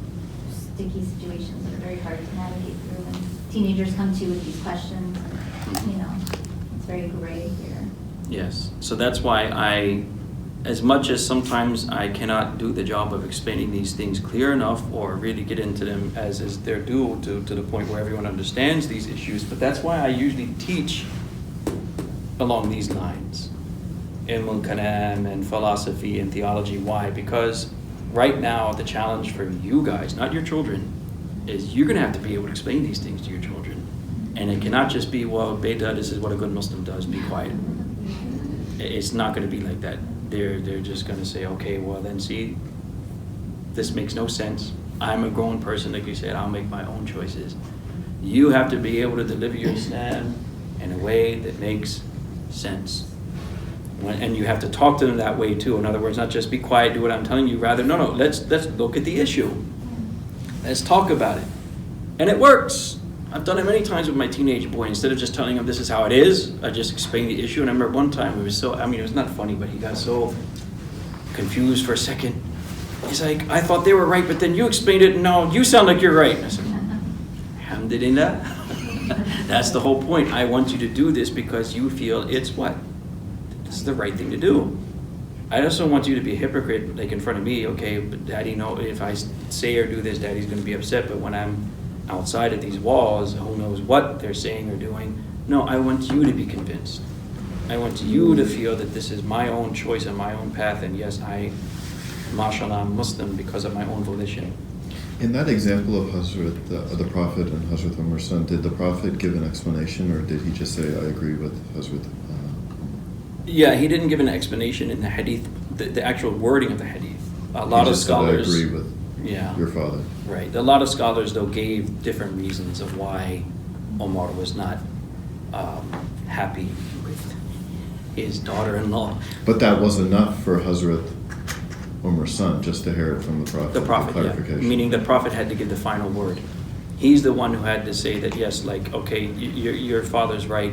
sticky situations that are very hard to navigate through when teenagers come to you with these questions and, it's very gray here. Yes. So that's why as much as sometimes I cannot do the job of explaining these things clear enough or really get into them as is their due to the point where everyone understands these issues, but that's why I usually teach along these lines. Ilm al-Kalam and philosophy and theology. Why? Because right now the challenge for you guys, not your children, is you're going to have to be able to explain these things to your children. And it cannot just be, well, beta, this is what a good Muslim does, be quiet. It's not going to be like that. They're just going to say, okay, well then see, this makes no sense. I'm a grown person, like you said, I'll make my own choices. You have to be able to deliver your Islam in a way that makes sense. And you have to talk to them that way too. In other words, not just be quiet, do what I'm telling you. Rather, no, let's look at the issue. Let's talk about it. And it works. I've done it many times with my teenage boy. Instead of just telling him this is how it is, I just explained the issue. And I remember one time it was not funny, but he got so confused for a second. He's like, I thought they were right, but then you explained it, and no, you sound like you're right. And I said, alhamdulillah. That's the whole point. I want you to do this because you feel it's what? This is the right thing to do. I just don't want you to be a hypocrite, like in front of me, okay, but Daddy, no, if I say or do this, Daddy's going to be upset, but when I'm outside of these walls, who knows what they're saying or doing. No, I want you to be convinced. I want you to feel that this is my own choice and my own path, and yes, mashallah, I'm Muslim because of my own volition. In that example of Hazrat, the Prophet and Hazrat Umar's son, did the Prophet give an explanation, or did he just say, I agree with Hazrat? Yeah, he didn't give an explanation in the hadith, the actual wording of the hadith. A lot he of just scholars... said, I agree with your father. Right. A lot of scholars, though, gave different reasons of why Omar was not happy with his daughter-in-law. But that was enough for Hazrat Umar's son, just to hear it from the Prophet. The Prophet, yeah. Meaning the Prophet had to give the final word. He's the one who had to say that, yes, like, okay, your father's right,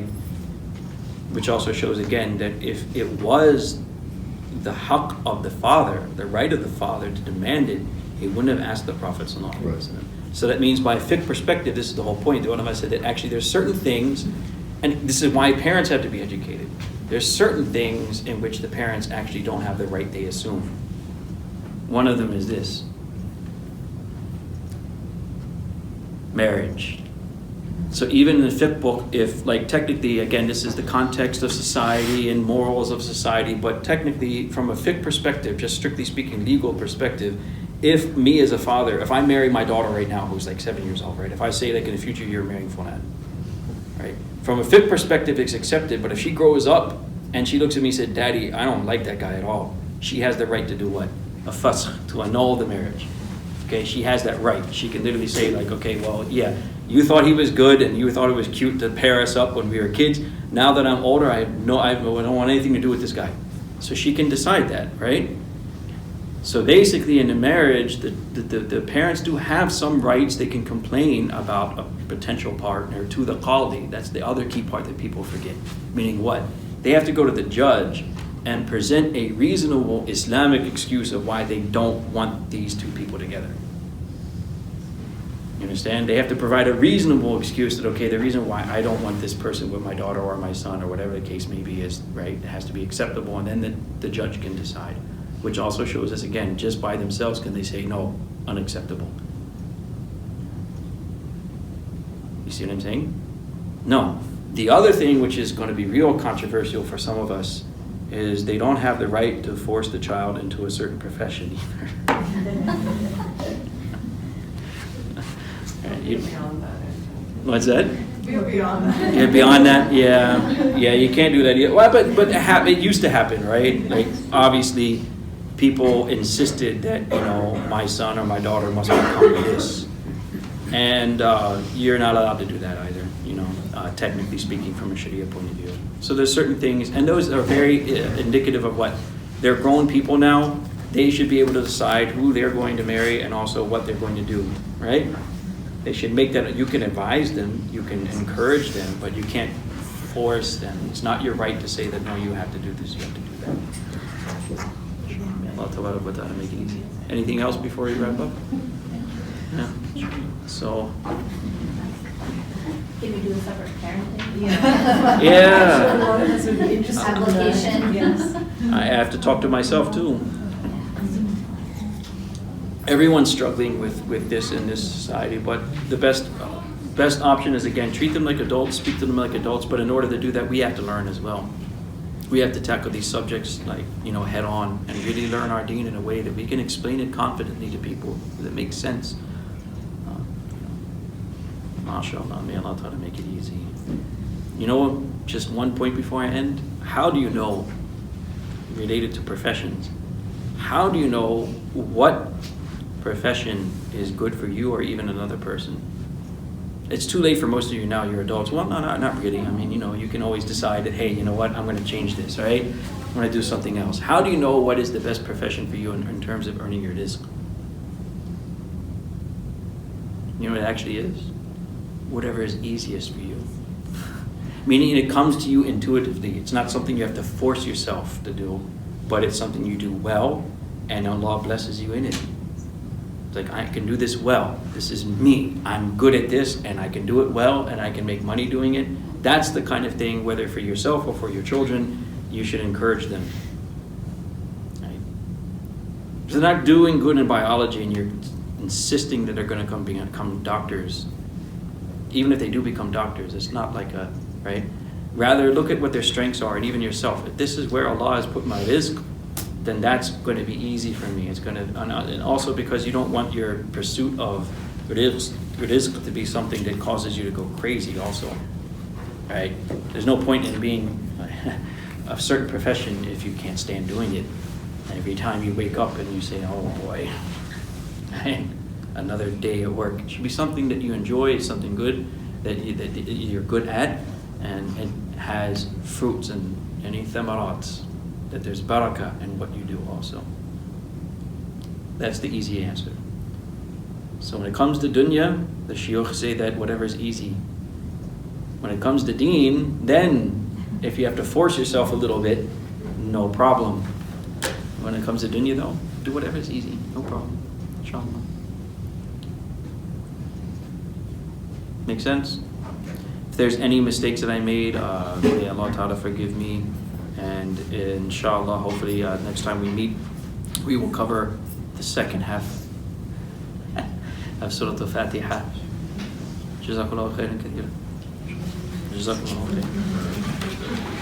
which also shows, again, that if it was the haqq of the father, the right of the father to demand it, he wouldn't have asked the Prophet sallallahu alaihi wasallam. So that means by fiqh perspective, this is the whole point. The ulama said that actually there's certain things, and this is why parents have to be educated. There's certain things in which the parents actually don't have the right they assume. One of them is this: marriage. So even in the fiqh book, if, like, technically, again, this is the context of society and morals of society, but technically from a fiqh perspective, just strictly speaking, legal perspective, if me as a father, if I marry my daughter right now, who's like 7 years old, right? If I say, like, in the future you're marrying Fulan, right? From a fiqh perspective, it's accepted, but if she grows up and she looks at me and said, Daddy, I don't like that guy at all, she has the right to do what? A fasakh, to annul the marriage. Okay, she has that right. She can literally say, like, okay, well, yeah, you thought he was good and you thought it was cute to pair us up when we were kids. Now that I'm older, I don't want anything to do with this guy. So she can decide that, right? So basically in a marriage, the parents do have some rights. They can complain about a potential partner to the qadi. That's the other key part that people forget. Meaning what? They have to go to the judge and present a reasonable Islamic excuse of why they don't want these two people together. You understand? They have to provide a reasonable excuse that, okay, the reason why I don't want this person with my daughter or my son or whatever the case may be is, right, it has to be acceptable, and then the judge can decide. Which also shows us, again, just by themselves can they say, no, unacceptable. You see what I'm saying? No. The other thing, which is going to be real controversial for some of us, is they don't have the right to force the child into a certain profession either. What's that? We're beyond that. Yeah, beyond that, yeah, you can't do that either. Well, but it used to happen, right? Like, obviously, people insisted that, my son or my daughter must become this, and you're not allowed to do that either. Technically speaking, from a Sharia point of view. So there's certain things, and those are very indicative of what they're grown people now. They should be able to decide who they're going to marry and also what they're going to do, right? They should make that. You can advise them, you can encourage them, but you can't force them. It's not your right to say that, no, you have to do this, you have to do that. Allah Ta'ala wa ta'ala make it easy. Anything else before we wrap up? Yeah. So. Can we do a separate parenting? Yeah. Application. Yes. I have to talk to myself too. Everyone's struggling with this in this society, but the best option is, again, treat them like adults, speak to them like adults, but in order to do that, we have to learn as well. We have to tackle these subjects head on and really learn our deen in a way that we can explain it confidently to people that makes sense. MashaAllah, may Allah Ta'ala make it easy. Just one point before I end. How do you know, related to professions, how do you know what profession is good for you or even another person? It's too late for most of you now, you're adults. Well, no, not really. I mean, you can always decide that, hey, you know what, I'm going to change this, right? I'm going to do something else. How do you know what is the best profession for you in terms of earning your rizq? You know what it actually is? Whatever is easiest for you. Meaning it comes to you intuitively. It's not something you have to force yourself to do, but it's something you do well, and Allah blesses you in it. It's like, I can do this well. This is me. I'm good at this, and I can do it well, and I can make money doing it. That's the kind of thing, whether for yourself or for your children, you should encourage them. Right? If they're not doing good in biology and you're insisting that they're going to become doctors, even if they do become doctors, it's not like right? Rather look at what their strengths are, and even yourself. If this is where Allah has put my rizq, then that's going to be easy for me. It's going to, and also because you don't want your pursuit of rizq to be something that causes you to go crazy also. Right? There's no point in being a certain profession if you can't stand doing it. And every time you wake up and you say, oh boy, another day at work. It should be something that you enjoy, something good that you're good at, and it has fruits and any thamarat, that there's barakah in what you do also. That's the easy answer. So when it comes to dunya, the shuyukh say that whatever is easy. When it comes to deen, then if you have to force yourself a little bit, no problem. When it comes to dunya though, do whatever is easy, no problem. Inshallah. Make sense? If there's any mistakes that I made, may Allah Ta'ala forgive me. And inshallah, hopefully next time we meet, we will cover the second half of Surah Fatiha. Jazakallahu khairan kathira. Jazakallahu khairan.